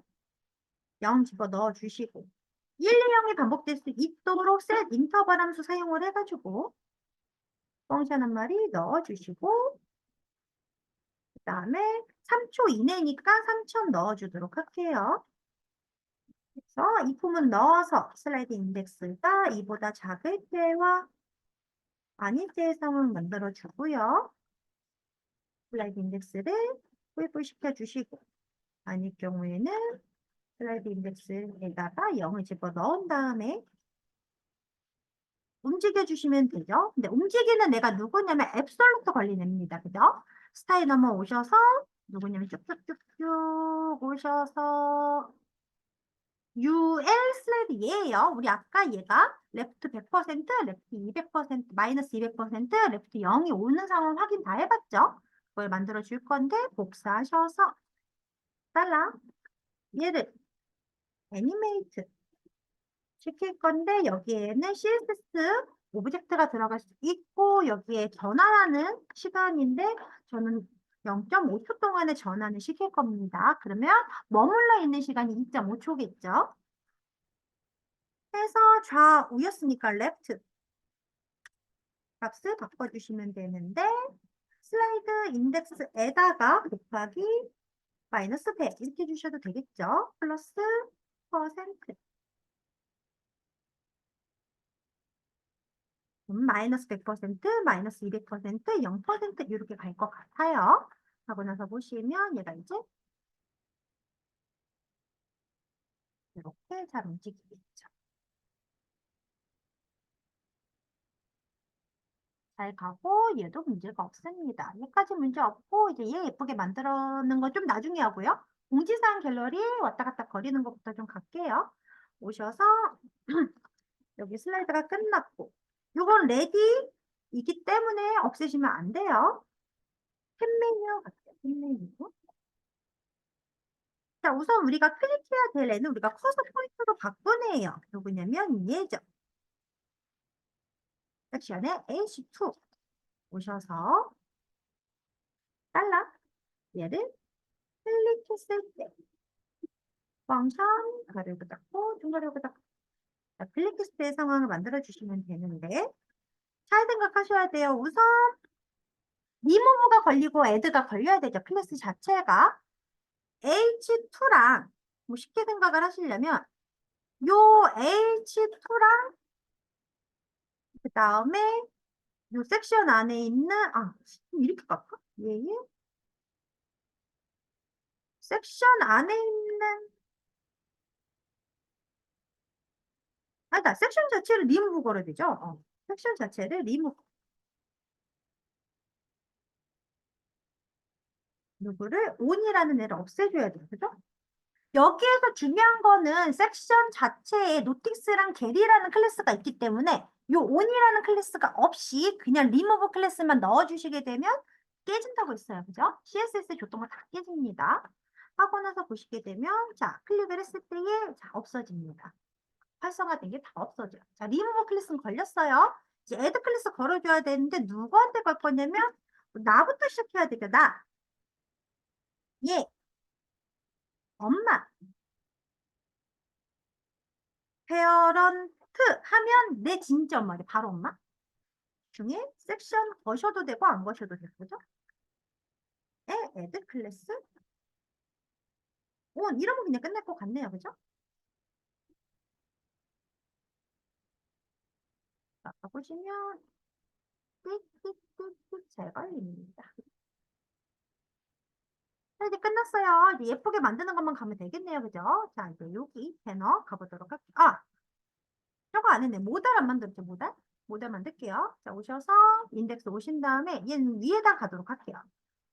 0 집어 넣어 주시고, 1, 2, 0이 반복될 수 있도록 셋 인터벌 함수 사용을 해가지고, 펑션 한 마리 넣어주시고 그 다음에 3초 이내니까 3천 넣어주도록 할게요. 그래서 이 품은 넣어서 슬라이드 인덱스가 이보다 작을 때와 아닐 때의 상황 만들어주고요. 슬라이드 인덱스를 후입부시켜 주시고 아닐 경우에는 슬라이드 인덱스에다가 0을 집어 넣은 다음에 움직여 주시면 되죠. 근데 움직이는 애가 누구냐면 앱솔루트 걸린 애입니다. 그죠? 스타일 넘어오셔서 누구냐면 쭉쭉쭉쭉 오셔서 UL 슬래드 얘예요. 우리 아까 얘가 레프트 100%, 레프트 200%, 마이너스 200%, 레프트 0이 오는 상황 확인 다 해봤죠? 그걸 만들어 줄 건데 복사하셔서 달라 얘를 애니메이트 시킬 건데 여기에는 CSS 오브젝트가 들어갈 수 있고 여기에 전환하는 시간인데 저는 0.5초 동안에 전환을 시킬 겁니다. 그러면 머물러 있는 시간이 2.5초겠죠? 해서 좌우였으니까 left 값을 바꿔주시면 되는데 슬라이드 인덱스에다가 곱하기 마이너스 100 이렇게 주셔도 되겠죠? 플러스 퍼센트 마이너스 100%, 마이너스 200%, 0% 이렇게 갈 것 같아요. 하고 나서 보시면 얘가 이제 이렇게 잘 움직이겠죠. 잘 가고 얘도 문제가 없습니다. 얘까지 문제 없고 이제 얘 예쁘게 만들어는 거 좀 나중에 하고요. 공지사항 갤러리 왔다 갔다 거리는 것부터 좀 갈게요. 오셔서 여기 슬라이드가 끝났고 이건 레디이기 때문에 없애시면 안 돼요. 템 메뉴 갈게요. 템 메뉴. 자, 우선 우리가 클릭해야 될 애는 우리가 커서 포인트로 바꾼 애예요. 누구냐면 얘죠. 섹션에 H2 오셔서 달라 얘를 클릭했을 때 펑션 가로그 닫고 중가로그 닫고 클릭했을 때 상황을 만들어 주시면 되는데 잘 생각하셔야 돼요. 우선 리무브가 걸리고 애드가 걸려야 되죠. 클래스 자체가 H2랑 뭐 쉽게 생각을 하시려면 요 H2랑 그 다음에 요 섹션 안에 있는 이렇게 갈까? 예. 섹션 안에 있는 아니다. 섹션 자체를 리무브 걸어야 되죠. 섹션 자체를 리무브 누구를 온이라는 애를 없애줘야 돼요. 그죠? 여기에서 중요한 거는 섹션 자체에 노틱스랑 게리라는 클래스가 있기 때문에 요 온이라는 클래스가 없이 그냥 리무브 클래스만 넣어주시게 되면 깨진다고 했어요. 그죠? CSS 줬던 거 다 깨집니다. 하고 나서 보시게 되면 자 클릭을 했을 때에 자 없어집니다. 활성화된 게 다 없어져요. 자 리무브 클래스는 걸렸어요. 이제 애드 클래스 걸어줘야 되는데 누구한테 걸 거냐면 나부터 시작해야 되죠. 나. 얘. 엄마. 페어런트 하면 내 진짜 엄마래. 바로 엄마. 중에 섹션 거셔도 되고 안 거셔도 되고 그죠? 애드 클래스 온 이러면 그냥 끝날 것 같네요. 그죠? 아까 보시면 띡띡띡띡 잘 걸립니다. 자, 이제 끝났어요. 이제 예쁘게 만드는 것만 가면 되겠네요. 그죠? 자, 이제 여기 배너 가보도록 할게요. 저거 안 했네. 모달 안 만들었죠, 모달? 모달 만들게요. 자, 오셔서 인덱스 오신 다음에 얘는 위에다 가도록 할게요.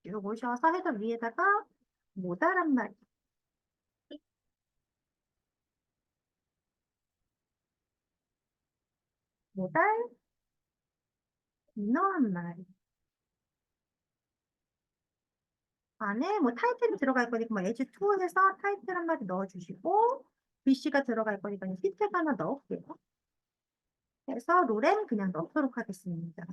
쭉 오셔서 헤더 위에다가 모달 한 마리. 모달 인어 한 마리. 안에 뭐 타이틀이 들어갈 거니까 뭐 에즈 2 해서 타이틀 한 마디 넣어주시고 글씨가 들어갈 거니까 히트가 하나 넣을게요. 그래서 로렌 그냥 넣도록 하겠습니다.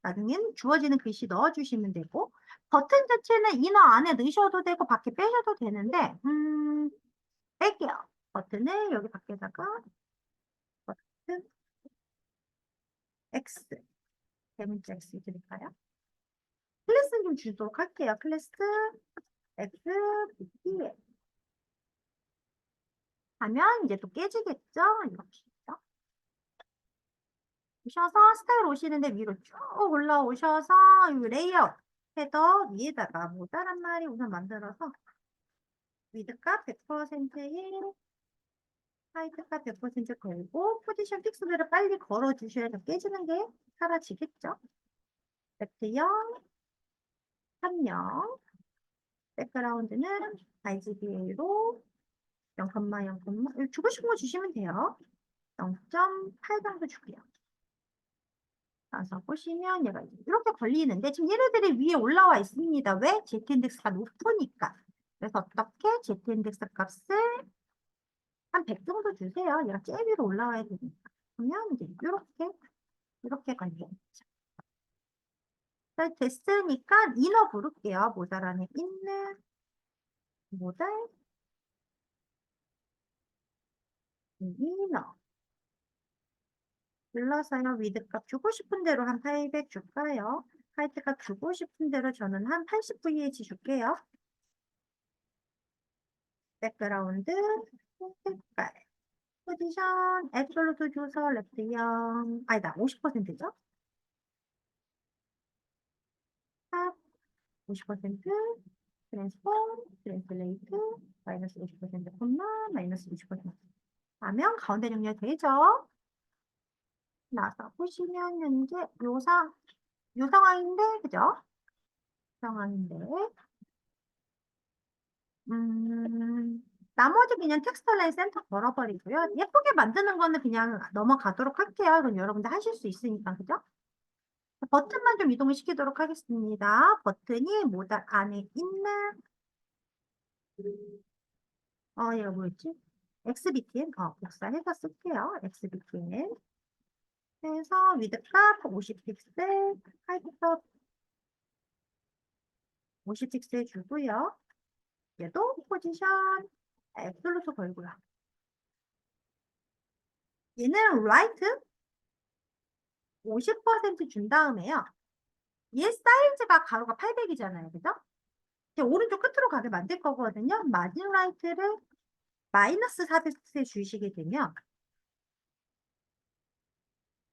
나중엔 주어지는 글씨 넣어주시면 되고 버튼 자체는 이너 안에 넣으셔도 되고 밖에 빼셔도 되는데 뺄게요. 버튼을 여기 밖에다가 버튼 X 대문자 X 드릴까요? 클래스 좀 주도록 할게요. 클래스 X BT 하면 이제 또 깨지겠죠? 이렇게. 오셔서 스타일 오시는데 위로 쭉 올라오셔서 이 레이아웃 헤더 위에다가 모자란 말이 우선 만들어서 위드값 100%에 하이트값 100% 걸고 포지션 픽스대로 빨리 걸어주셔야 깨지는 게 사라지겠죠. 렉트 0, 3 0, 백그라운드는 RGBA로 0,0, 주고 싶은 거 주시면 돼요. 0.8 정도 줄게요. 그래서 보시면 얘가 이렇게 걸리는데 지금 얘네들이 위에 올라와 있습니다. 왜? Z-인덱스가 높으니까. 그래서 어떻게 Z-인덱스 값을 한 100 정도 주세요. 얘가 제일 위로 올라와야 되니까. 그러면 이제 이렇게 걸려요. 됐으니까 인어 부를게요. 모달 안에 있는 모달 인어. 눌러서요. 위드값 주고 싶은 대로 한 800 줄까요? 하이트값 주고 싶은 대로 저는 한 80 VH 줄게요. 백그라운드 색깔 포지션 앱솔루트 주소 랩트 0 아니다 50%죠? 탑 50% 트랜스폼 트랜슬레이트 마이너스 50% 콤마 마이너스 50% 하면 가운데 정렬 되죠? 나서 보시면 현재 요상 요 상황인데, 그죠? 상황인데. 음, 나머지 그냥 텍스트 라인 센터 걸어버리고요. 예쁘게 만드는 거는 그냥 넘어가도록 할게요. 그럼 여러분들 하실 수 있으니까, 그죠? 버튼만 좀 이동을 시키도록 하겠습니다. 버튼이 모달 안에 있는, 얘가 뭐였지? XBTN, 복사해서 쓸게요. XBTN. 해서 위드값 50픽셀, 하이트값 50픽셀 주고요. 얘도 포지션 앱솔루트 걸고요. 얘는 라이트 50% 준 다음에요. 얘 사이즈가 가로가 800이잖아요. 그죠? 이제 오른쪽 끝으로 가게 만들 거거든요. 마진 라이트를 마이너스 400에 주시게 되면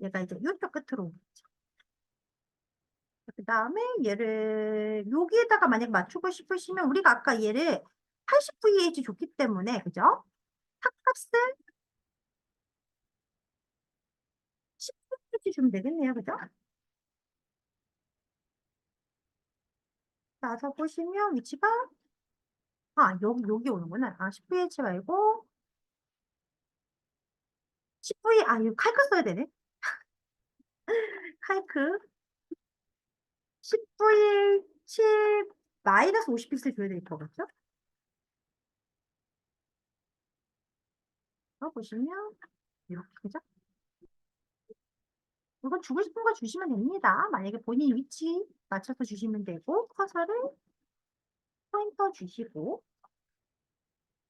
얘가 이제 이쪽 끝으로 오겠죠. 그 다음에 얘를 여기에다가 만약 맞추고 싶으시면 우리가 아까 얘를 80VH 줬기 때문에 그죠? 탑값을 10VH 주면 되겠네요. 그죠? 나서 보시면 위치가 여기 오는구나. 10VH 말고 10V 이거 칼크 써야 되네. 칼크 10VH 마이너스 50픽셀 줘야 될 것 같죠? 보시면 이렇게 그죠? 이건 주고 싶은 거 주시면 됩니다. 만약에 본인 위치 맞춰서 주시면 되고 커서를 포인터 주시고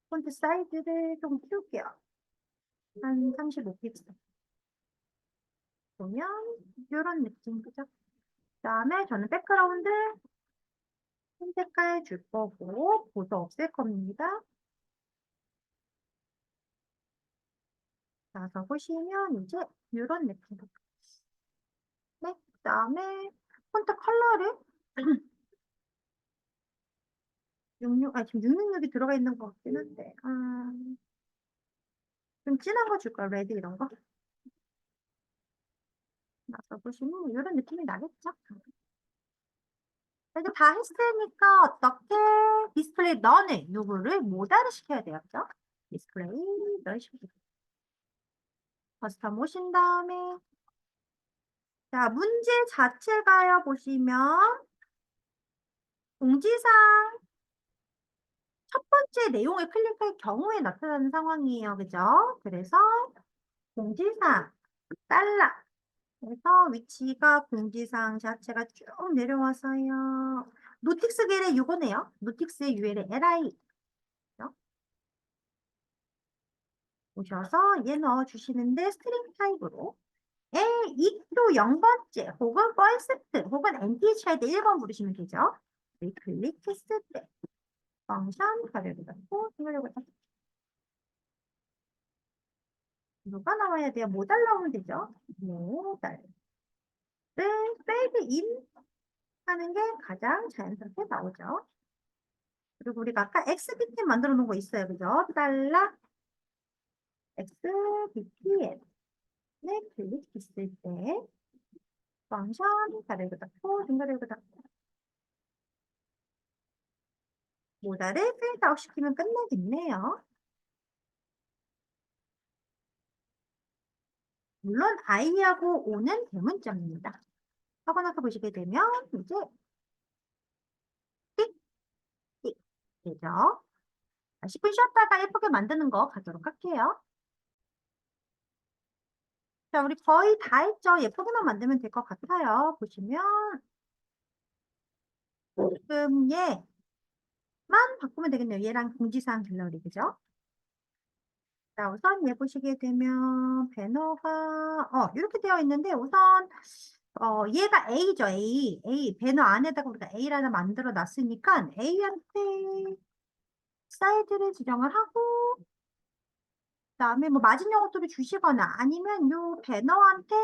폰트 사이즈를 좀 키울게요. 한 35픽셀 보면 이런 느낌 그죠? 그다음에 저는 백그라운드 흰 색깔 줄 거고 보도 없앨 겁니다. 나서 보시면 이제 이런 느낌. 네, 그다음에 폰트 컬러를 66, 지금 666이 들어가 있는 것 같긴 한데, 좀 진한 거 줄까요? 레드 이런 거? 나서 보시면 이런 느낌이 나겠죠? 이제 다 했으니까 어떻게 디스플레이 넌을 누구를 모달을 시켜야 돼요. 그죠? 디스플레이 넌 시키고 커스텀 오신 다음에 자 문제 자체가요 보시면 공지사항 첫 번째 내용을 클릭할 경우에 나타나는 상황이에요. 그죠? 그래서 공지사항 달러 그래서 위치가 공지사항 자체가 쭉 내려와서요. 노틱스 겔의 이거네요. 노틱스의 UL의 LI 오셔서 얘 넣어주시는데 스트링 타입으로 A 2표 0번째 혹은 퍼스트 혹은 NTHR 때 1번 부르시면 되죠. 클릭했을 때 펑션 가려고 닫고 생각하고 누가 나와야 돼요? 모달 나오면 되죠. 모달을 페이드 인 하는 게 가장 자연스럽게 나오죠. 그리고 우리가 아까 XBTN 만들어 놓은 거 있어요. 그죠? 달러 XBTN에 클릭했을 때 펑션 가려고 닫고 생각하고 닫고 모달을 필드아웃 시키면 끝나겠네요. 물론 I하고 O는 대문자입니다. 하고 나서 보시게 되면 이제 띡, 띡 되죠. 10분 쉬었다가 예쁘게 만드는 거 가도록 할게요. 자, 우리 거의 다 했죠? 예쁘게만 만들면 될 것 같아요. 보시면 지금 얘만 바꾸면 되겠네요. 얘랑 공지사항 갤러리, 그죠? 자, 우선 얘 보시게 되면 배너가 이렇게 되어 있는데 우선 얘가 A죠, A. A 배너 안에다가 우리가 A를 하나 만들어 놨으니까 A한테 사이즈를 지정을 하고 그다음에 뭐 마진 영어도를 주시거나 아니면 요 배너한테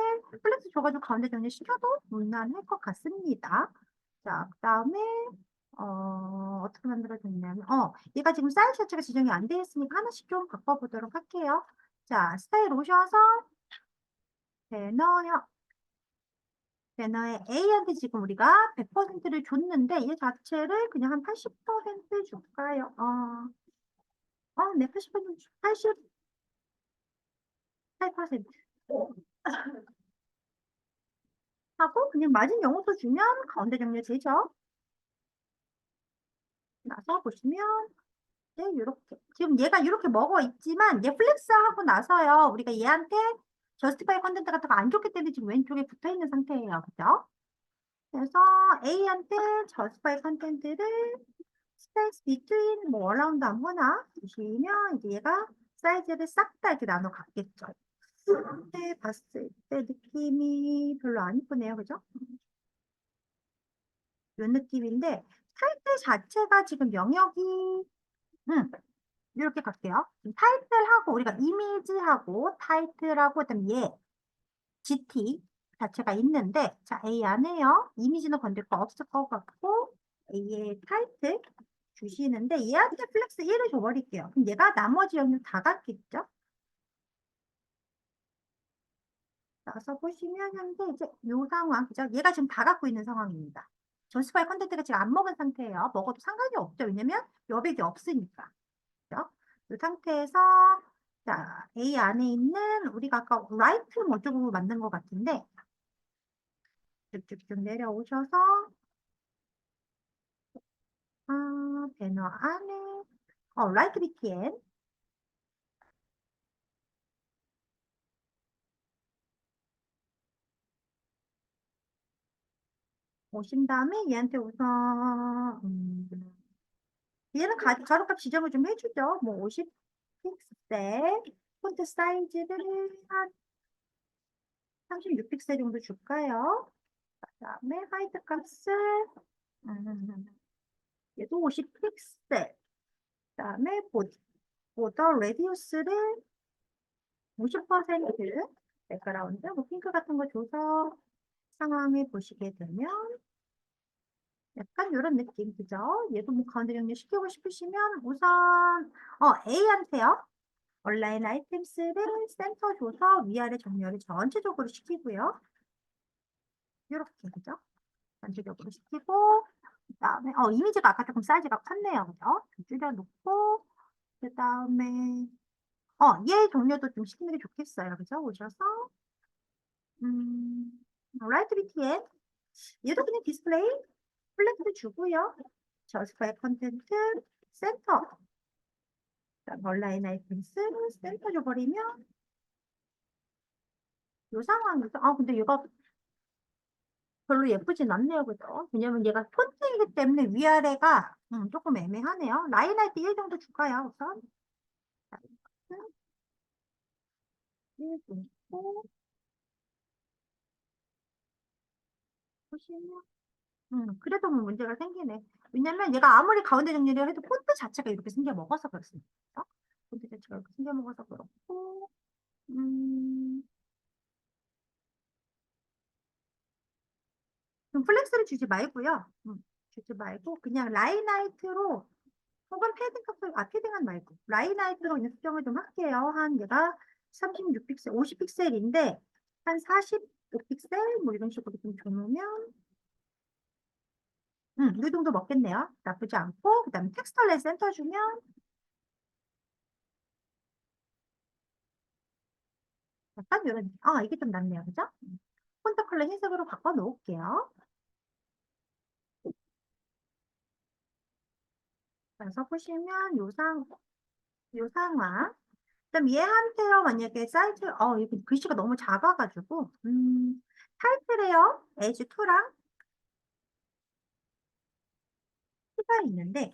플렉스 줘가지고 가운데 정리시켜도 무난할 것 같습니다. 자, 그다음에 어떻게 만들어졌냐면 얘가 지금 사이즈 자체가 지정이 안 되어 있으니까 하나씩 좀 바꿔보도록 할게요. 자, 스타일 오셔서 배너형 배너에 A한테 지금 우리가 100%를 줬는데 얘 자체를 그냥 한 80% 줄까요? 네, 80%, 88% 하고 그냥 마진 영어수 주면 가운데 정리되죠. 나서 보시면 네, 이렇게 지금 얘가 이렇게 먹어 있지만 얘 플렉스 하고 나서요. 우리가 얘한테 저스티파이 컨텐트 같은 거 안 줬기 때문에 지금 왼쪽에 붙어 있는 상태예요. 그죠? 그래서 A한테 저스티파이 컨텐트를 스페이스 비트윈 뭐 어라운드 아무거나 주시면 이제 얘가 사이즈를 싹 다 이렇게 나눠 갖겠죠. 근데 봤을 때 느낌이 별로 안 이쁘네요. 그죠? 이 느낌인데 타이틀 자체가 지금 영역이 이렇게 갈게요. 타이틀하고 우리가 이미지하고 타이틀하고 그다음에 얘 GT 자체가 있는데 자 A 안에요. 이미지는 건들 거 없을 것 같고 A의 타이틀 주시는데 얘한테 플렉스 1을 줘버릴게요. 그럼 얘가 나머지 영역 다 갖겠죠? 나서 보시면 현재 이제 요 상황, 그죠? 얘가 지금 다 갖고 있는 상황입니다. 전시파일 컨텐츠가 지금 안 먹은 상태예요. 먹어도 상관이 없죠. 왜냐면 여백이 없으니까. 그죠? 이 상태에서 자, A 안에 있는 우리가 아까 라이트 뭐 쪽으로 만든 것 같은데 쭉쭉쭉 내려오셔서 배너 안에 라이트 BTN 오신 다음에 얘한테 우선 얘는 가로값 지정을 좀 해주죠. 뭐 50픽셀 폰트 사이즈를 한 36픽셀 정도 줄까요? 그다음에 하이트 값을 음, 얘도 50픽셀. 그다음에 보더 레디우스를 50% 백그라운드 뭐 핑크 같은 거 줘서 상황을 보시게 되면 약간 이런 느낌, 그죠? 얘도 뭐 가운데 정리 시키고 싶으시면 우선 A한테요. 온라인 아이템스를 센터 줘서 위아래 정렬을 전체적으로 시키고요. 이렇게, 그죠? 전체적으로 시키고 그다음에 이미지가 아까 조금 사이즈가 컸네요. 그죠? 좀 줄여놓고 그다음에 얘 종류도 좀 시키는 게 좋겠어요. 그죠? 오셔서 라이트 BTN 얘도 그냥 디스플레이 플랫도 주고요. 저스파이 컨텐트 센터 그다음 온라인 아이템스 센터 줘버리면 이 상황에서 근데 얘가 별로 예쁘진 않네요. 그죠? 왜냐면 얘가 폰트이기 때문에 위아래가 조금 애매하네요. 라인 할 때 1 정도 줄까요? 우선 1 정도 보시면 그래도 뭐 문제가 생기네. 왜냐면 얘가 아무리 가운데 정리를 해도 폰트 자체가 이렇게 생겨 먹어서 그렇습니다. 폰트 자체가 이렇게 생겨 먹어서 그렇고 좀 플렉스를 주지 말고요. 주지 말고 그냥 라인하이트로 혹은 패딩한 말고 라인하이트로 그냥 수정을 좀 할게요. 한 얘가 36픽셀, 50픽셀인데 한 45픽셀 뭐 이런 식으로 좀 줘놓으면 이 정도 먹겠네요. 나쁘지 않고 그다음에 텍스처 센터 주면 약간 이런 이게 좀 낫네요. 그죠? 폰트 컬러 흰색으로 바꿔 놓을게요. 그래서 보시면 요 상황 그럼 얘한테요, 만약에 사이즈, 여기 글씨가 너무 작아가지고, 타이틀에요, 에지 2랑 T가 있는데,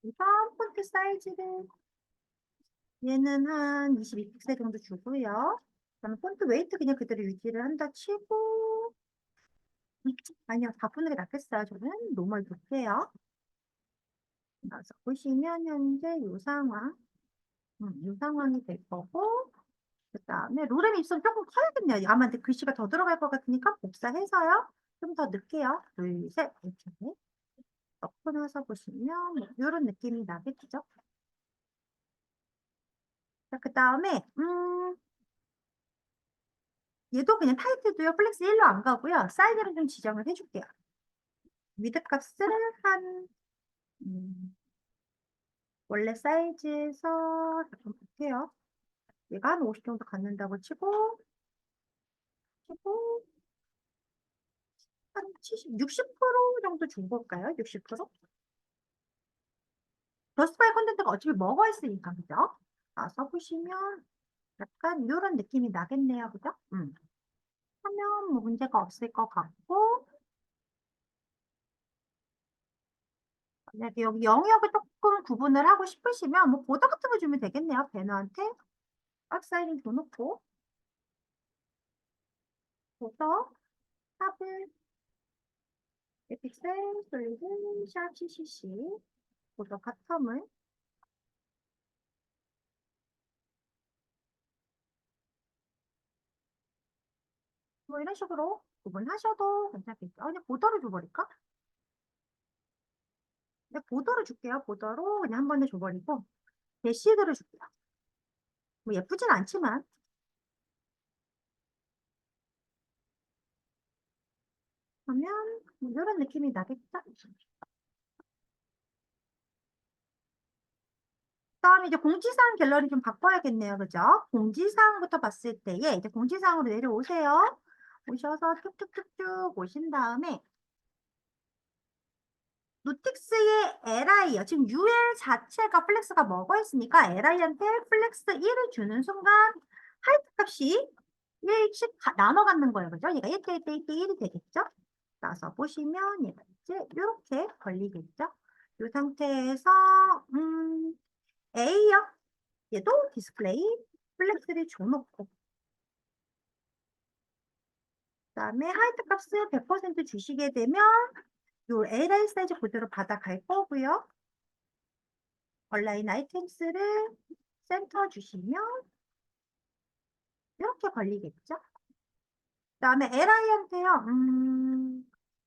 우선 폰트 사이즈를 얘는 한 22픽셀 정도 주고요. 그다음에 폰트 웨이트 그냥 그대로 유지를 한다 치고, 아니요, 바꾸는 게 낫겠어요. 저는 노멀 볼게요. 그래서 보시면 현재 요 상황이 될 거고, 그다음에 롤의 입술 조금 커야겠네요. 아마 근데 글씨가 더 들어갈 것 같으니까 복사해서요. 좀 더 넣을게요. 둘, 셋, 이렇게 넣고 나서 보시면 뭐 이런 느낌이 나겠죠? 자, 그다음에 얘도 그냥 타이틀도요. 플렉스 1로 안 가고요. 사이즈를 좀 지정을 해줄게요. 위드 값을 한 원래 사이즈에서 좀 볼게요. 얘가 한 50 정도 갖는다고 치고 한 70, 60% 정도 준 걸까요? 60%? 저스트바이 컨텐츠가 어차피 먹어 있으니까, 그죠? 써보시면 약간 이런 느낌이 나겠네요, 그죠? 하면 뭐 문제가 없을 것 같고, 만약에 여기 영역을 조금 구분을 하고 싶으시면 뭐 보더 같은 거 주면 되겠네요. 배너한테 박사이링 줘놓고 보더 탑을 픽셀 솔리드 샵 CCC 보더 바텀을 뭐 이런 식으로 구분하셔도 괜찮겠죠. 그냥 보더를 줘버릴까? 네, 보더를 줄게요. 보더로 그냥 한 번에 줘버리고 대시드를 줄게요. 뭐 예쁘진 않지만 하면 뭐 이런 느낌이 나겠죠? 그다음에 이제 공지사항 갤러리 좀 바꿔야겠네요. 그죠? 공지사항부터 봤을 때에 이제 공지사항으로 내려오세요. 오셔서 툭툭툭툭 오신 다음에 노틱스의 LI요. 지금 UL 자체가 플렉스가 먹어 있으니까 LI한테 플렉스 1을 주는 순간 하이트 값이 1씩 나눠 갖는 거예요. 그죠? 얘가 1대 1대 1대 1이 되겠죠? 나서 보시면 얘가 이제 이렇게 걸리겠죠? 이 상태에서 A요. 얘도 디스플레이 플렉스를 줘놓고 그다음에 하이트 값을 100% 주시게 되면 요 LI 사이즈 그대로 받아갈 거고요. 온라인 아이템스를 센터 주시면 이렇게 걸리겠죠? 그다음에 LI한테요.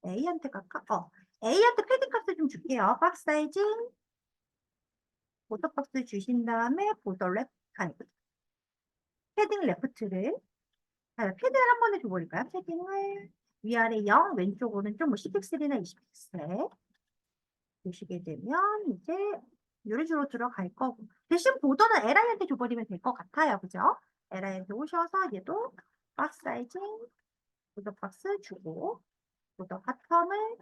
A한테 갈까? A한테 패딩 값을 좀 줄게요. 박스 사이즈 보더 박스 주신 다음에 보더 랩 아니 패딩 레프트를 패딩을 한 번에 줘버릴까요? 패딩을 위아래 0, 왼쪽 오른쪽 뭐 10픽셀이나 20픽셀 보시게 되면 이제 이런 식으로 들어갈 거고 대신 보더는 LI한테 줘버리면 될 것 같아요. 그죠? LI한테 오셔서 얘도 박스 사이즈 보더 박스 주고 보더 바텀을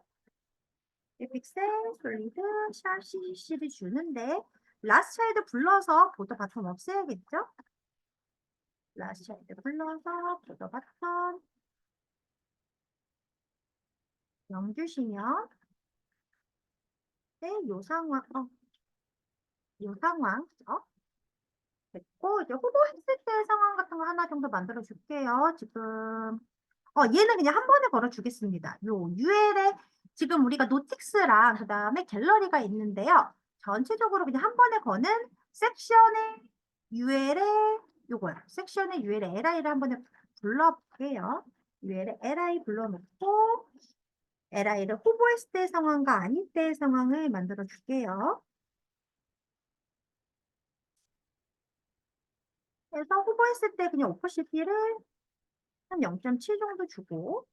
1픽셀 솔리드 샵 CCC를 주는데 라스트 차이드 불러서 보더 바텀 없애야겠죠? 라스트 차이드 불러서 보더 바텀 0 주시면 네, 요 상황, 그죠? 됐고, 이제 후보했을 때 상황 같은 거 하나 정도 만들어 줄게요. 지금, 얘는 그냥 한 번에 걸어 주겠습니다. 요 UL에 지금 우리가 노틱스랑 그 다음에 갤러리가 있는데요. 전체적으로 그냥 한 번에 거는 섹션의 UL에 요거요. 섹션의 UL에 LI를 한 번에 불러볼게요. UL에 LI 불러놓고 LI를 후보했을 때 상황과 아닐 때의 상황을 만들어 줄게요. 그래서 후보했을 때 그냥 오퍼시티를 한 0.7 정도 주고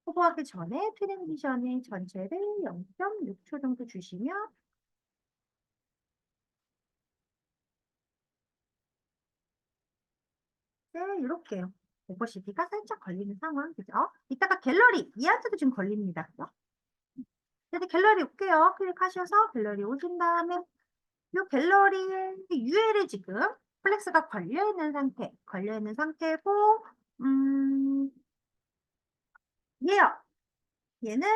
후보하기 전에 트랜지션의 전체를 0.6초 정도 주시면 네, 이렇게 오버시티가 살짝 걸리는 상황, 그죠? 이따가 갤러리, 얘한테도 지금 걸립니다, 그죠? 근데 갤러리 올게요. 클릭하셔서 갤러리 오신 다음에 이 갤러리의 UL에 지금 플렉스가 걸려있는 상태고, 얘요. 얘는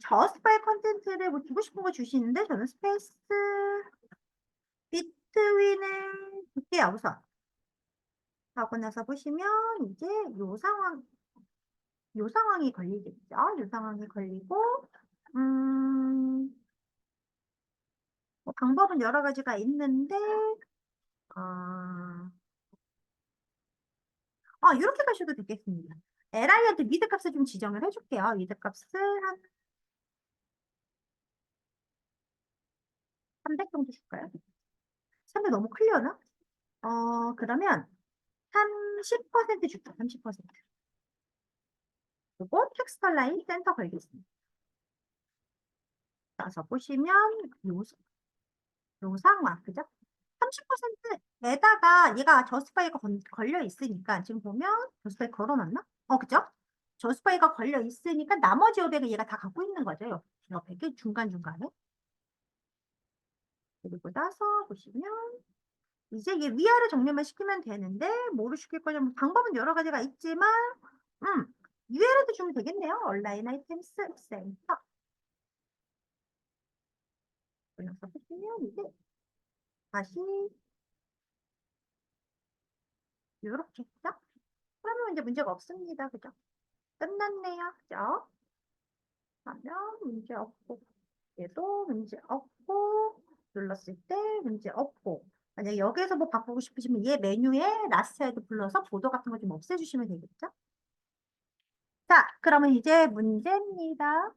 저스파이 컨텐츠를 뭐 주고 싶은 거 주시는데 저는 스페이스 비트윈을 줄게요, 우선. 하고 나서 보시면 이제 요 상황이 걸리겠죠. 요 상황이 걸리고 뭐 방법은 여러 가지가 있는데 어, 이렇게 가셔도 되겠습니다. LI한테 미드 값을 좀 지정을 해줄게요. 미드 값을 한 300 정도 줄까요? 300 너무 클리어나? 그러면 30% 줄게, 30%. 그리고 텍스트 라인 센터 걸겠습니다. 그래서 보시면 요 상황, 그죠? 30%에다가 얘가 저스파이가 걸려 있으니까 지금 보면 저스파이 걸어놨나? 그죠? 저스파이가 걸려 있으니까 나머지 500을 얘가 다 갖고 있는 거죠. 옆에 중간중간에. 그리고 나서 보시면 이제 얘 위아래 정렬만 시키면 되는데 뭐로 시킬 거냐면 방법은 여러 가지가 있지만 위아래도 주면 되겠네요. 온라인 아이템스 센터. 그래서 보시면 이제 다시 이렇게 했죠? 그러면 이제 문제가 없습니다. 그죠? 끝났네요. 그죠? 하면 문제 없고 얘도 문제 없고 눌렀을 때 문제 없고 만약에 여기에서 뭐 바꾸고 싶으시면 얘 메뉴에 라스트 헤드 불러서 보도 같은 거 좀 없애주시면 되겠죠? 자, 그러면 이제 문제입니다.